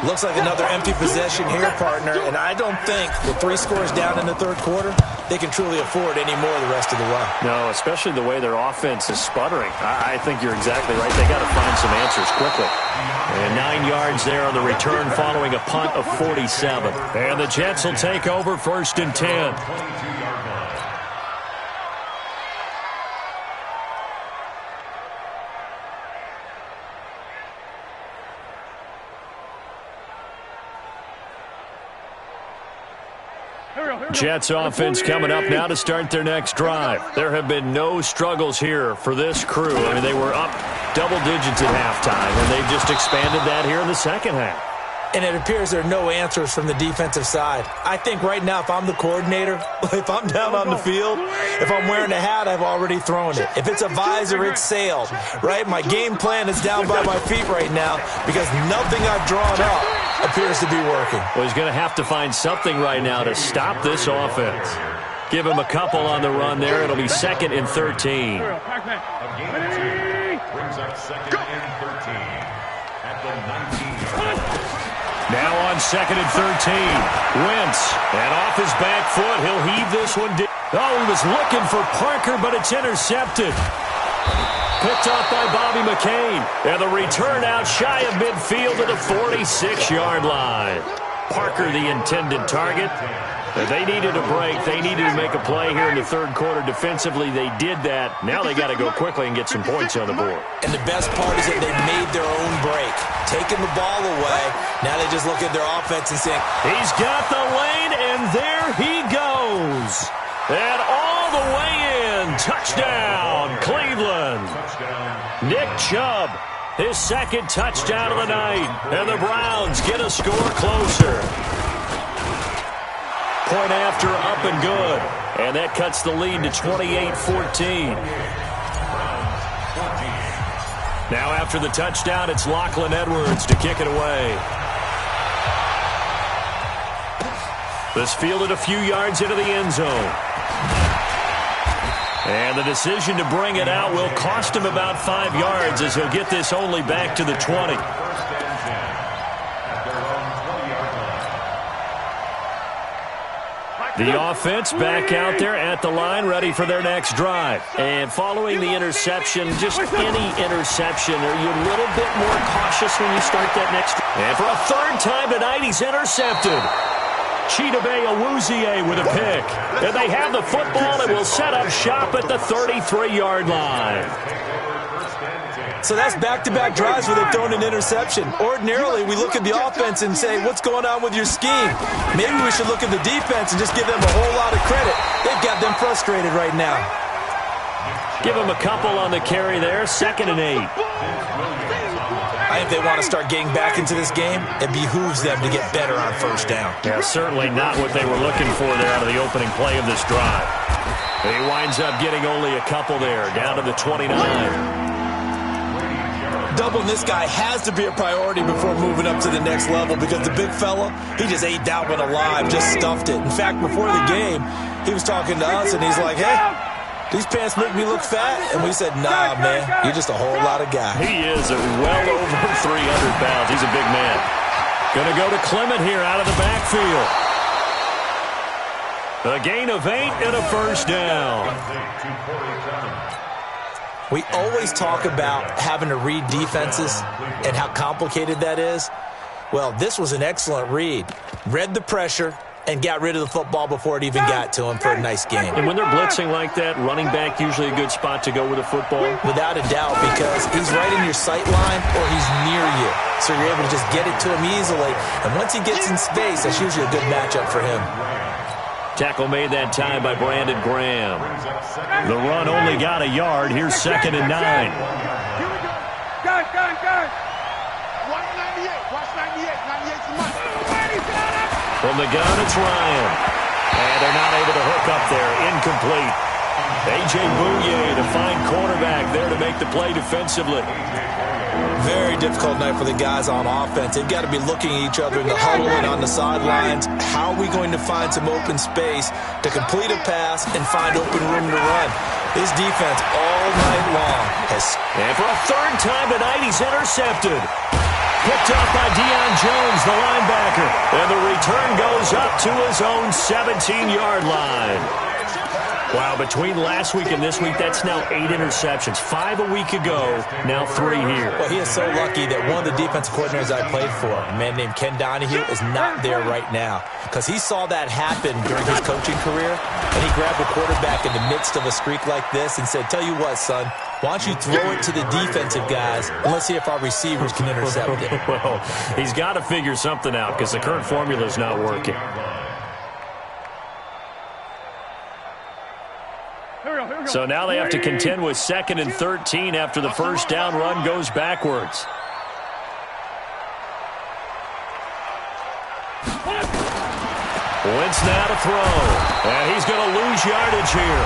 Looks like another empty possession here, partner, and I don't think with 3 scores down in the 3rd quarter, they can truly afford any more the rest of the way. No, especially the way their offense is sputtering. I think you're exactly right. They got to find some answers quickly. And 9 yards there on the return following a punt of 47. And the Jets will take over 1st and 10. Jets offense coming up now to start their next drive. There have been no struggles here for this crew. I mean, they were up double digits at halftime, and they've just expanded that here in the 2nd half. And it appears there are no answers from the defensive side. I think right now if I'm the coordinator, if I'm down on the field, if I'm wearing a hat, I've already thrown it. If it's a visor, it's sailed, right? My game plan is down by my feet right now because nothing I've drawn up appears to be working. Well, he's going to have to find something right now to stop this offense. Give him a couple on the run there. It'll be 2nd and 13. Brings up 2nd and 13 at the 19. Now on 2nd and 13. Wentz, and off his back foot, he'll heave this one down. Oh, he was looking for Parker, but it's intercepted. Picked off by Bobby McCain. And the return out shy of midfield to the 46-yard line. Parker, the intended target. They needed a break. They needed to make a play here in the 3rd quarter. Defensively, they did that. Now they got to go quickly and get some points on the board. And the best part is that they made their own break. Taking the ball away. Now they just look at their offense and saying, he's got the lane, and there he goes. And all the way in. Touchdown, Cleveland. Nick Chubb, his 2nd touchdown of the night. And the Browns get a score closer. Point after, up and good. And that cuts the lead to 28-14. Now after the touchdown, it's Lachlan Edwards to kick it away. This fielded a few yards into the end zone. And the decision to bring it out will cost him about 5 yards as he'll get this only back to the 20. The offense back out there at the line, ready for their next drive. And following the interception, just any interception, are you a little bit more cautious when you start that next drive? And for a 3rd time tonight, he's intercepted. Chidobe Awuzie with a pick. And they have the football and will set up shop at the 33-yard line. So that's back-to-back drives where they've thrown an interception. Ordinarily, we look at the offense and say, what's going on with your scheme? Maybe we should look at the defense and just give them a whole lot of credit. They've got them frustrated right now. Give them a couple on the carry there, 2nd and 8. I think they want to start getting back into this game. It behooves them to get better on 1st down. Yeah, certainly not what they were looking for there out of the opening play of this drive. He winds up getting only a couple there, down to the 29. Doubling this guy has to be a priority before moving up to the next level because the big fella, he just ate that one alive, just stuffed it. In fact, before the game, he was talking to us, and he's like, hey, these pants make me look fat. And we said, nah, man, you're just a whole lot of guy. He is well over 300 pounds. He's a big man. Going to go to Clement here out of the backfield. A gain of 8 and a 1st down. We always talk about having to read defenses and how complicated that is. Well, this was an excellent read. Read the pressure and got rid of the football before it even got to him for a nice game. And when they're blitzing like that, running back usually a good spot to go with the football? Without a doubt, because he's right in your sight line or he's near you. So you're able to just get it to him easily. And once he gets in space, that's usually a good matchup for him. Tackle made that time by Brandon Graham. The run only got a yard. Here's 2nd and 9. Here we go. Guard. Watch 98. Watch 98. 98's the money. From the gun, it's Ryan. And they're not able to hook up there. Incomplete. A.J. Bouye to find cornerback there to make the play defensively. Very difficult night for the guys on offense. They've got to be looking at each other in the huddle and on the sidelines. How are we going to find some open space to complete a pass and find open room to run? This defense all night long has... And for a 3rd time tonight, he's intercepted. Picked up by Deion Jones, the linebacker. And the return goes up to his own 17-yard line. Wow, between last week and this week, that's now 8 interceptions. 5 a week ago, now 3 here. Well, he is so lucky that one of the defensive coordinators I played for, a man named Ken Donahue, is not there right now. Because he saw that happen during his coaching career, and he grabbed a quarterback in the midst of a streak like this and said, tell you what, son, why don't you throw it to the defensive guys, and let's see if our receivers can intercept it. Well, he's got to figure something out because the current formula is not working. So now they have to contend with 2nd and 13 after the 1st down run goes backwards. Wentz now to throw. And he's going to lose yardage here,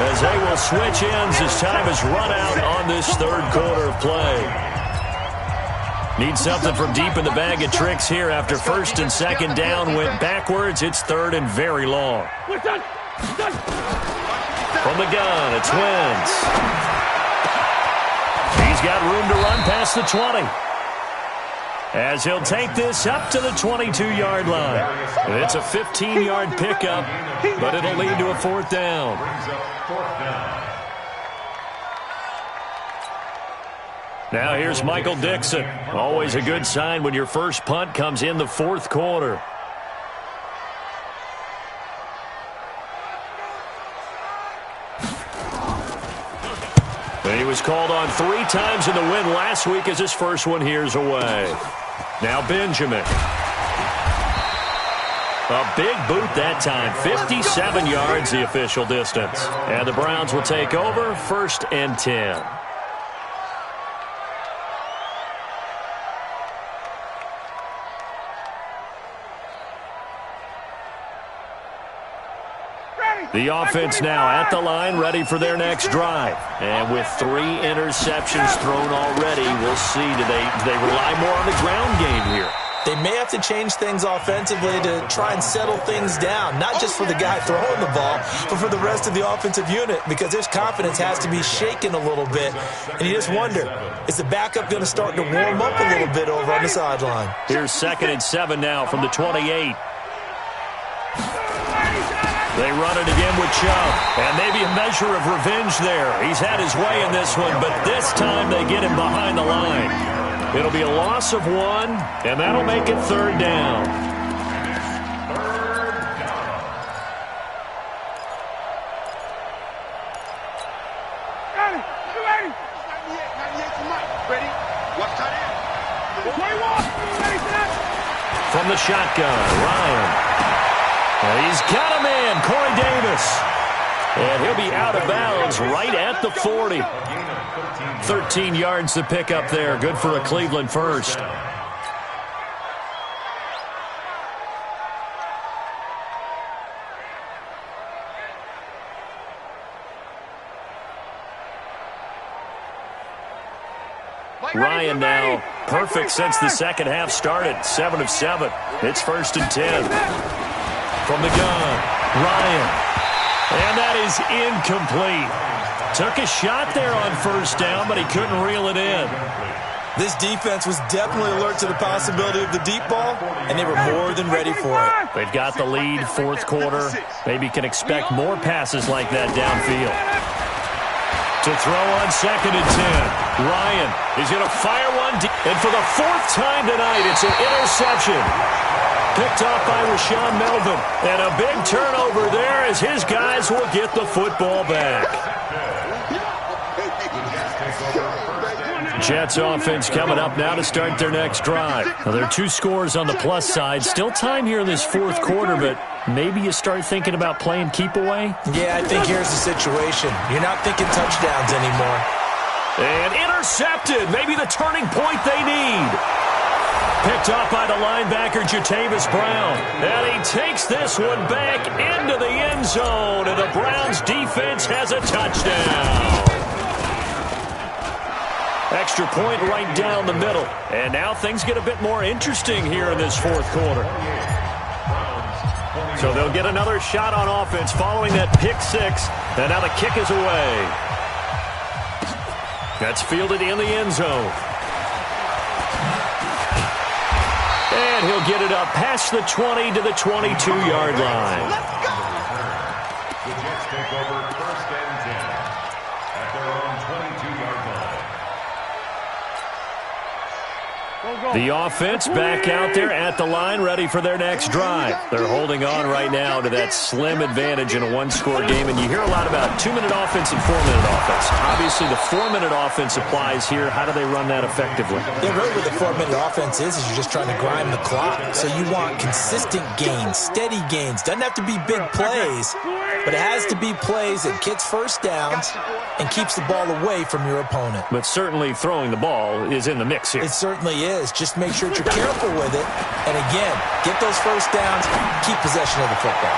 as they will switch ends as time has run out on this 3rd quarter of play. Need something from deep in the bag of tricks here after 1st and 2nd down went backwards. It's 3rd and very long. From the gun, it's Wentz. He's got room to run past the 20. As he'll take this up to the 22-yard line. It's a 15-yard pickup, but it'll lead to a 4th down. Now here's Michael Dixon. Always a good sign when your first punt comes in the 4th quarter. He was called on 3 times in the win last week as his first one here's away. Now Benjamin. A big boot that time. 57 yards the official distance. And the Browns will take over 1st and 10. The offense now at the line, ready for their next drive. And with 3 interceptions thrown already, we'll see, do they rely more on the ground game here? They may have to change things offensively to try and settle things down, not just for the guy throwing the ball, but for the rest of the offensive unit, because his confidence has to be shaken a little bit. And you just wonder, is the backup going to start to warm up a little bit over on the sideline? Here's 2nd and 7 now from the 28. They run it again with Chubb, and maybe a measure of revenge there. He's had his way in this one, but this time they get him behind the line. It'll be a loss of 1, and that'll make it 3rd down. from the shotgun. Ryan. And he's got him in. Corey Davis. And he'll be out of bounds right at the 40. 13 yards to pick up there. Good for a Cleveland first. Ryan now perfect since the second half started. 7 of 7. It's 1st and 10. From the gun, Ryan. And that is incomplete. Took a shot there on 1st down, but he couldn't reel it in. This defense was definitely alert to the possibility of the deep ball, and they were more than ready for it. They've got the lead, 4th quarter. Maybe can expect more passes like that downfield. To throw on 2nd and 10. Ryan is going to fire one deep. And for the 4th time tonight, it's an interception. Picked off by Rashaan Melvin. And a big turnover there as his guys will get the football back. Jets offense coming up now to start their next drive. Well, there are 2 scores on the plus side. Still time here in this 4th quarter, but maybe you start thinking about playing keep away? Yeah, I think here's the situation. You're not thinking touchdowns anymore. And intercepted. Maybe the turning point they need. Picked off by the linebacker, Jatavis Brown. And he takes this one back into the end zone. And the Browns defense has a touchdown. Extra point right down the middle. And now things get a bit more interesting here in this 4th quarter. So they'll get another shot on offense following that pick 6. And now the kick is away. That's fielded in the end zone. And he'll get it up past the 20 to the 22-yard line. The Jets take over 1st and 10 at their own 22-yard line. The offense back out there at the line, ready for their next drive. They're holding on right now to that slim advantage in a 1-score game, and you hear a lot about 2-minute offense and 4-minute offense. Obviously, the 4-minute offense applies here. How do they run that effectively? Yeah, really what the 4-minute offense is you're just trying to grind the clock. So you want consistent gains, steady gains. Doesn't have to be big plays, but it has to be plays that gets 1st downs and keeps the ball away from your opponent. But certainly throwing the ball is in the mix here. It certainly is. Just make sure that you're careful with it. And again, get those 1st downs, keep possession of the football.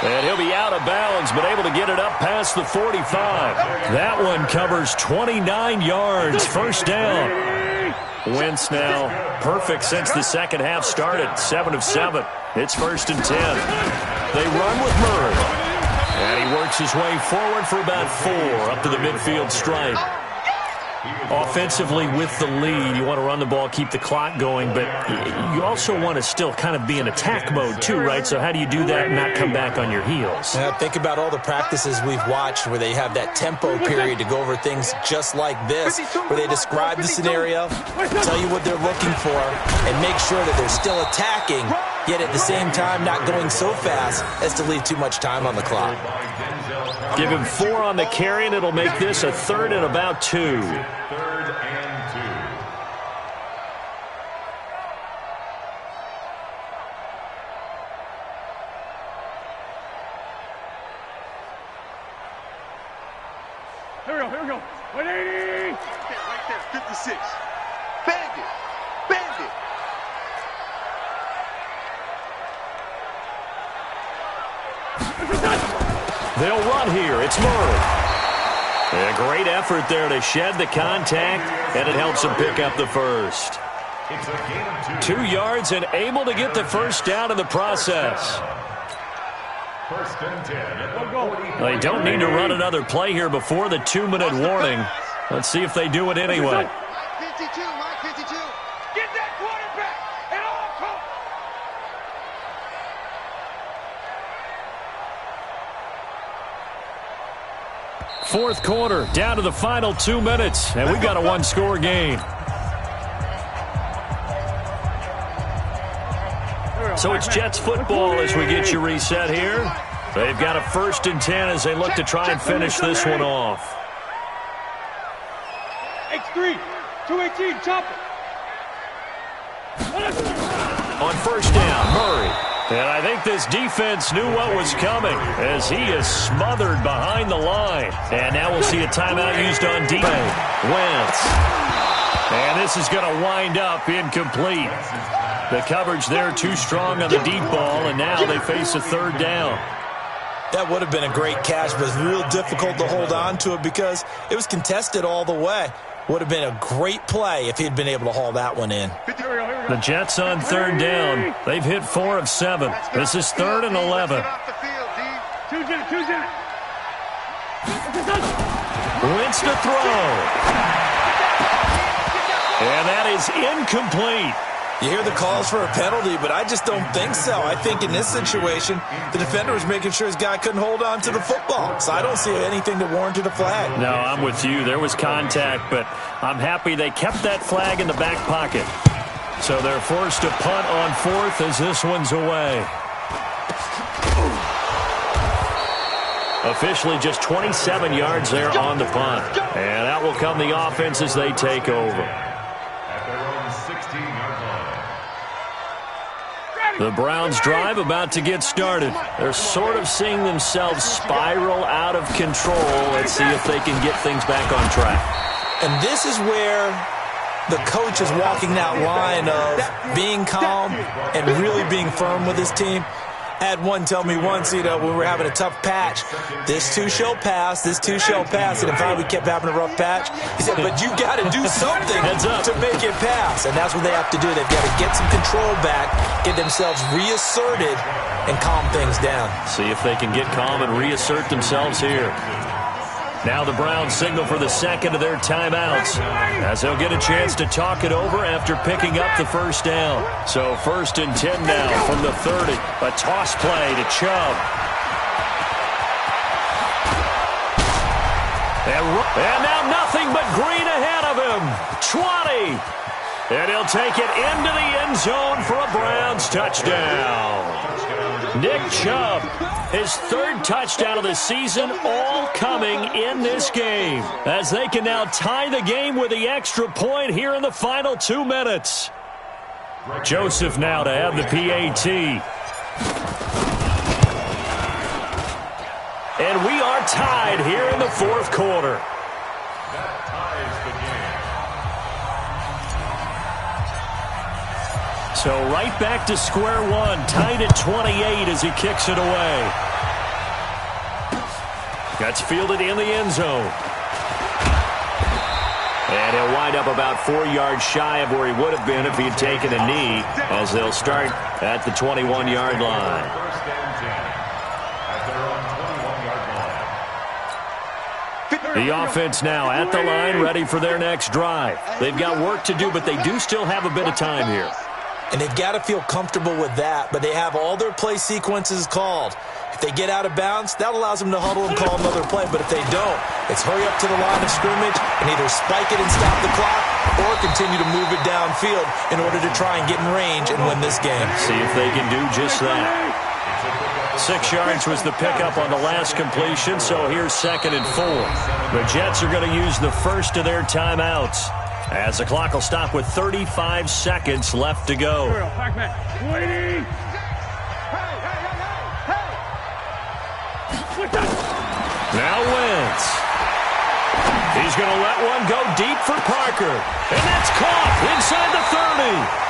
And he'll be out of bounds, but able to get it up past the 45. That one covers 29 yards. 1st down. Wentz now perfect since the second half started. 7 of 7. It's 1st and 10. They run with Murray. And he works his way forward for about 4 up to the midfield stripe. Offensively with the lead, you want to run the ball, keep the clock going, but you also want to still kind of be in attack mode too, right? So how do you do that and not come back on your heels? Think about all the practices we've watched where they have that tempo period to go over things just like this, where they describe the scenario, tell you what they're looking for, and make sure that they're still attacking, yet at the same time not going so fast as to leave too much time on the clock. Give him 4 on the carry, and it'll make this a 3rd and about 2. 3rd and 2. Here we go. 180! Right there, 56. Bandit! Bandit! They'll run here. It's Murray. A great effort there to shed the contact, and it helps him pick up the 1st. 2 yards and able to get the 1st down in the process. 1st and 10. They don't need to run another play here before the 2-minute warning. Let's see if they do it anyway. Mike 52, Mike 52. Get that quarterback at all costs. Fourth quarter, down to the final 2 minutes, and we've got a 1-score game. So it's Jets football as we get you reset here. They've got a 1st and 10 as they look to try and finish this one off. X3, 218, chop it. On first down, Murray. And I think this defense knew what was coming as he is smothered behind the line. And now we'll see a timeout used on D. Wentz. And this is going to wind up incomplete. The coverage there too strong on the deep ball, and now they face a third down. That would have been a great catch, but it's real difficult to hold on to it because it was contested all the way. Would have been a great play if he'd been able to haul that one in. The Jets on third down. They've hit 4 of 7. This is 3rd and 11. Wentz to throw. And that is incomplete. You hear the calls for a penalty, but I just don't think so. I think in this situation, the defender was making sure his guy couldn't hold on to the football. So I don't see anything that warranted a flag. No, I'm with you. There was contact, but I'm happy they kept that flag in the back pocket. So they're forced to punt on 4th as this one's away. Officially just 27 yards there on the punt. And that will come the offense as they take over. The Browns drive about to get started. They're sort of seeing themselves spiral out of control. Let's see if they can get things back on track. And this is where the coach is walking that line of being calm and really being firm with his team. I had one tell me once, when we were having a tough patch, this too shall pass, this too shall pass. And in fact, we kept having a rough patch. He said, but you got to do something to make it pass. And that's what they have to do. They've got to get some control back, get themselves reasserted, and calm things down. See if they can get calm and reassert themselves here. Now the Browns signal for the second of their timeouts as they'll get a chance to talk it over after picking up the first down. So 1st and 10 now from the 30. A toss play to Chubb. And now nothing but green ahead of him. 20. And he'll take it into the end zone for a Browns touchdown. Nick Chubb, his 3rd touchdown of the season, all coming in this game, as they can now tie the game with the extra point here in the final 2 minutes. Joseph now to have the PAT. And we are tied here in the 4th quarter. So right back to square one, tied at 28 as he kicks it away. That's fielded in the end zone. And he'll wind up about 4 yards shy of where he would have been if he had taken a knee, as they'll start at the 21-yard line. The offense now at the line, ready for their next drive. They've got work to do, but they do still have a bit of time here. And they've got to feel comfortable with that, but they have all their play sequences called. If they get out of bounds, that allows them to huddle and call another play. But if they don't, it's hurry up to the line of scrimmage and either spike it and stop the clock or continue to move it downfield in order to try and get in range and win this game. See if they can do just that. 6 yards was the pickup on the last completion, so here's 2nd and 4. The Jets are going to use the first of their timeouts, as the clock will stop with 35 seconds left to go. Now Wentz. He's going to let one go deep for Parker. And that's caught inside the 30.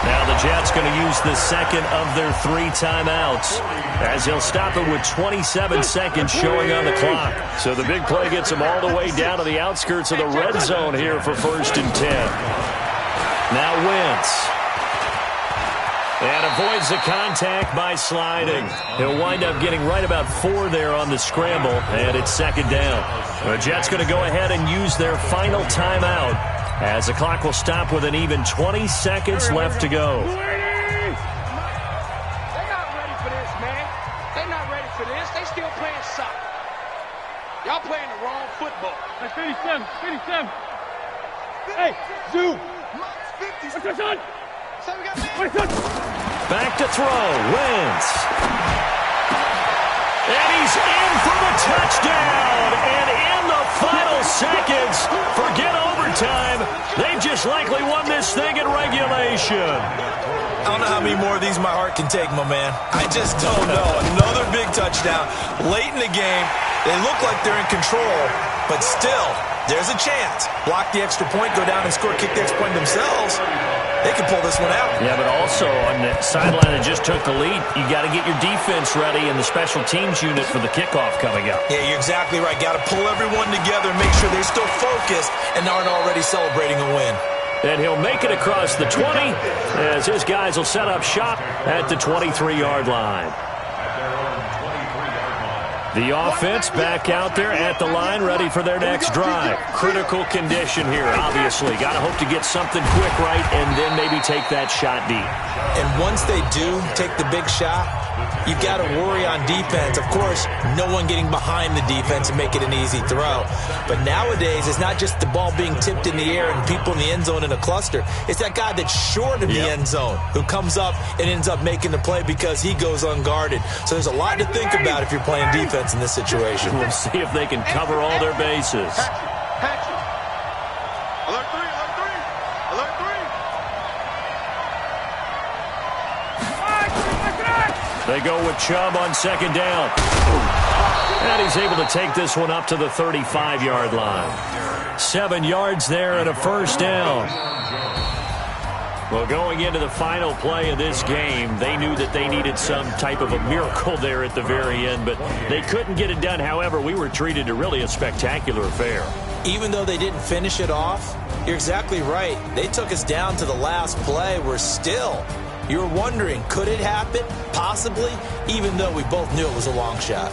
Now the Jets going to use the second of their 3 timeouts, as he'll stop it with 27 seconds showing on the clock. So the big play gets him all the way down to the outskirts of the red zone here for 1st and 10. Now Wentz. And avoids the contact by sliding. He'll wind up getting right about 4 there on the scramble, and it's 2nd down. The Jets going to go ahead and use their final timeout, as the clock will stop with an even 20 seconds left to go. They're not ready for this, man. They're not ready for this. They still playing soccer. Y'all playing the wrong football. That's 57. Hey, zoom. Back to throw. Wentz. And he's in for the touchdown. And in the final seconds, forget overtime. They've just likely won this thing in regulation. On know how many more of these my heart can take, my man. I just don't know. Another big touchdown. Late in the game, they look like they're in control, but still, there's a chance. Block the extra point, go down and score, kick the extra point themselves. They can pull this one out. Yeah, but also on the sideline that just took the lead, you got to get your defense ready and the special teams unit for the kickoff coming up. Yeah, you're exactly right. Got to pull everyone together and make sure they're still focused and aren't already celebrating a win. And he'll make it across the 20 as his guys will set up shop at the 23-yard line. The offense back out there at the line, ready for their next drive. Critical condition here, obviously. Got to hope to get something quick right and then maybe take that shot deep. And once they do take the big shot, you've got to worry on defense. Of course, no one getting behind the defense and make it an easy throw. But nowadays, it's not just the ball being tipped in the air and people in the end zone in a cluster. It's that guy that's short of the end zone who comes up and ends up making the play because he goes unguarded. So there's a lot to think about if you're playing defense in this situation. We'll see if they can cover all their bases. Alert three. They go with Chubb on second down. And he's able to take this one up to the 35-yard line. 7 yards there and a first down. Well, going into the final play of this game, they knew that they needed some type of a miracle there at the very end, but they couldn't get it done. However, we were treated to really a spectacular affair. Even though they didn't finish it off, you're exactly right. They took us down to the last play. We're still, you're wondering, could it happen? Possibly, even though we both knew it was a long shot.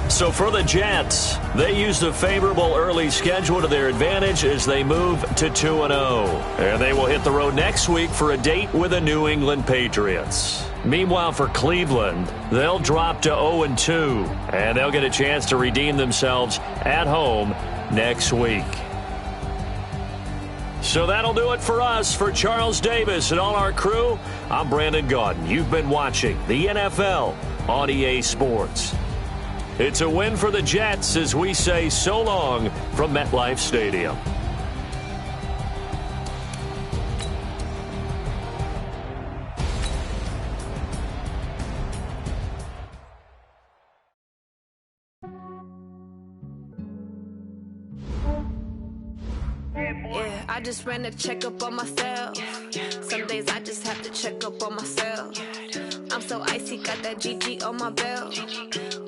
So for the Jets, they used a favorable early schedule to their advantage as they move to 2-0. And they will hit the road next week for a date with the New England Patriots. Meanwhile, for Cleveland, they'll drop to 0-2, and they'll get a chance to redeem themselves at home next week. So that'll do it for us. For Charles Davis and all our crew, I'm Brandon Gaudin. You've been watching the NFL on EA Sports. It's a win for the Jets as we say so long from MetLife Stadium. Yeah, I just ran a checkup on myself. Some days I just have to check up on myself. I'm so icy, got that GG on my belt.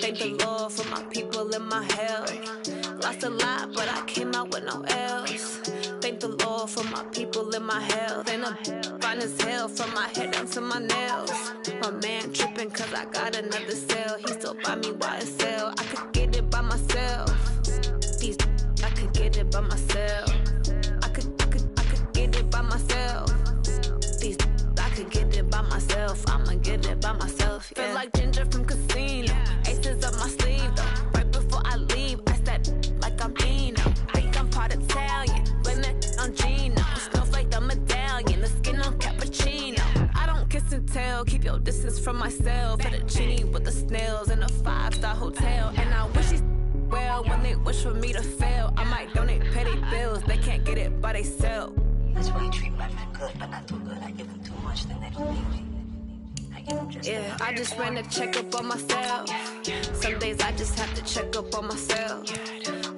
Thank the Lord for my people and my health. Lost a lot, but I came out with no L's. Thank the Lord for my people and my health. And I'm fine as hell from my head down to my nails. My man tripping cause I got another cell. He still buy me YSL. I could get it by myself. I could get it by myself. I could get it by myself. I could get it by myself. I'ma get it by myself. Yeah. Feel like Ginger from Casino. Aces up my sleeve though. Right before I leave, I step like I'm Dino. Think I'm part Italian. Blame that on Gino. Snowflake the medallion. The skin on cappuccino. I don't kiss and tell. Keep your distance from myself. Fettuccine with the snails in a 5-star hotel. And I wish he's well when they wish for me to fail. I might donate petty bills. They can't get it by themselves. That's why you treat my men good, but not too good. I give them too much, then they don't need me. I give them just yeah, I just ran a checkup on myself. Some days I just have to check up on myself.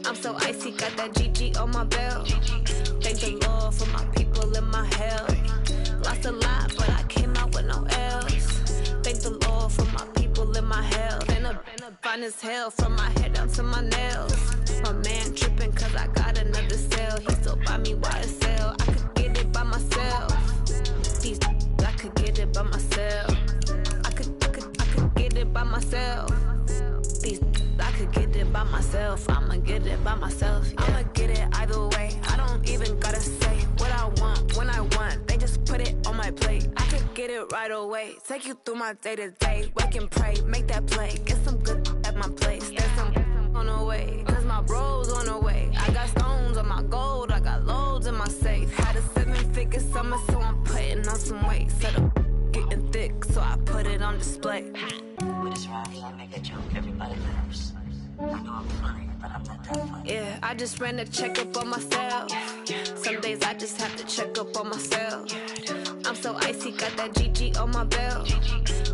I'm so icy, got that GG on my belt. Thank the Lord for my people and my health. Lost a lot, but I came out with no L's. Thank the Lord for my people and my health. And I'm fine as hell from my head down to my nails. My man tripping cause I got another cell. He still buy me YSL. I could get it by myself. I could get it by myself. I could get it by myself. I could get it by myself. I'ma get it by myself. Yeah. I'ma get it either way. I don't even gotta say what I want when I want. They just put it on my plate. I could get it right away. Take you through my day to day. Wake and pray, make that play. Get some good at my place. There's some on the way. Cause my bros on the way. I got stones on my gold. I got loads in my safe. Had a 7-figure summer, so I'm putting on some weight. Set up getting thick, so I put it on display. With this round, I make a joke. Everybody laughs. I know I'm funny, but I'm not that funny. Yeah, I just ran a checkup on myself. Some days I just have to check up on myself. I'm so icy, got that GG on my belt.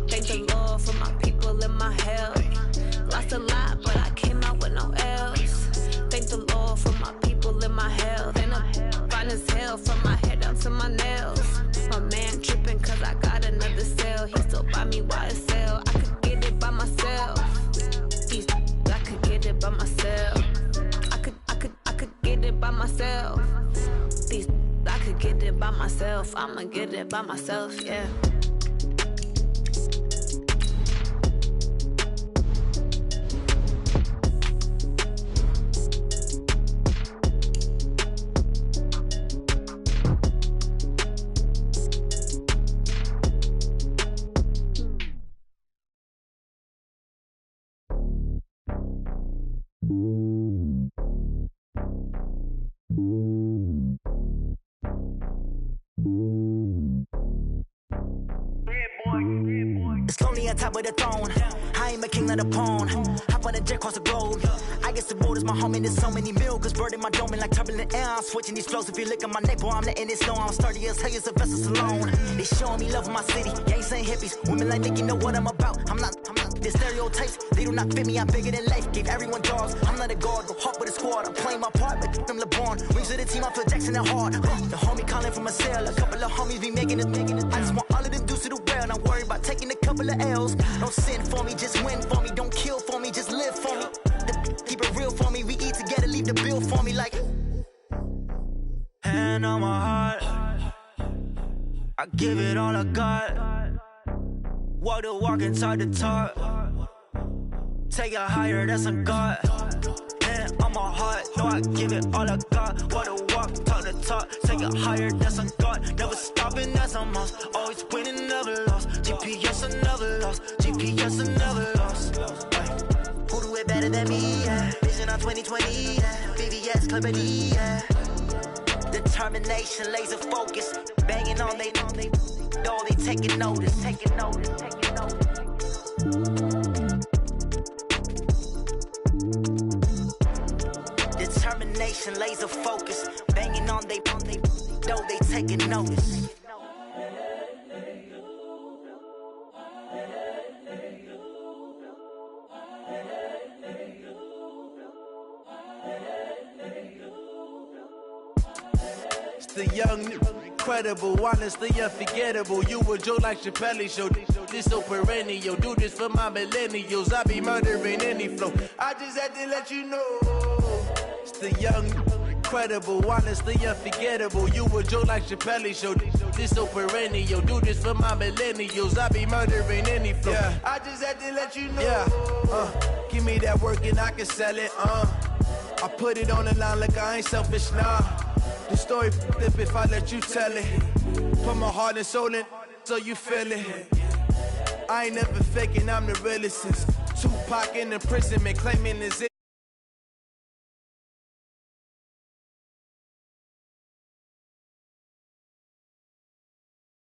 Thank the Lord for my people in my health. Lost a lot, but I came out with no else. Thank the Lord for my people in my health. And I'm fine as hell from my head down to my nails. My man tripping cause I got another cell. He still buy me YSL. I could get it by myself. I could get it by myself. I could get it by myself. I could get it by myself. I'ma get it by myself, yeah. It's lonely on top of the throne. I ain't a king of the pawn. Hop on a jet across the globe. I guess the road is my home and there's so many miracles burning my dome like turbulent air. I'm switching these flows. If you look at my neck, boy, I'm letting it snow. I'm sturdy as hell as a vessel alone. They showing me love in my city. Gangs ain't hippies. Women like Nick, you know what I'm about. I'm not the stereotypes. They do not fit me. I'm bigger than life. Gave everyone jaws. I'm not a guard. Go hard with a squad. I'm playing my part, but I'm LeBron. Wings of the team. I feel Jackson and hard. The homie calling from a cell. A couple of homies be making it. I just want all of them dudes to the well. Not worried about taking a couple of L's. Don't sin for me, just win for me. Don't kill for me, just live for me. Keep it real for me. We eat together, leave the bill for me like. Hand on my heart, I give it all I got. Walk the walk and talk the talk. Take it higher, that's a God. Hand on my heart, no, I give it all I got. Walk the walk, talk the talk. Take it higher, that's a God. Never stopping, that's a must. Always winning, never lost. GPS, I never lost. GPS, I never lost. Who do it better than me? Yeah. Vision on 2020. Yeah. VVS, Clarity. Yeah. Determination, laser focus. Banging on they door, they taking notice. Taking notice. Taking notice. Determination, laser focus. Banging on they door, they taking notice. The young, incredible, honestly unforgettable. You a joke like Chappelle Show. This so perennial. Do this for my millennials. I be murdering any flow. I just had to let you know. It's the young, incredible, honestly unforgettable. You a joke like Chappelle Show. This so perennial. Do this for my millennials. I be murdering any flow. Yeah. I just had to let you know. Yeah. Give me that work and I can sell it. I put it on the line like I ain't selfish, nah. The story flip if I let you tell it. Put my heart and soul in so you feel it. I ain't never faking, I'm the realest since Tupac in imprisonment claiming his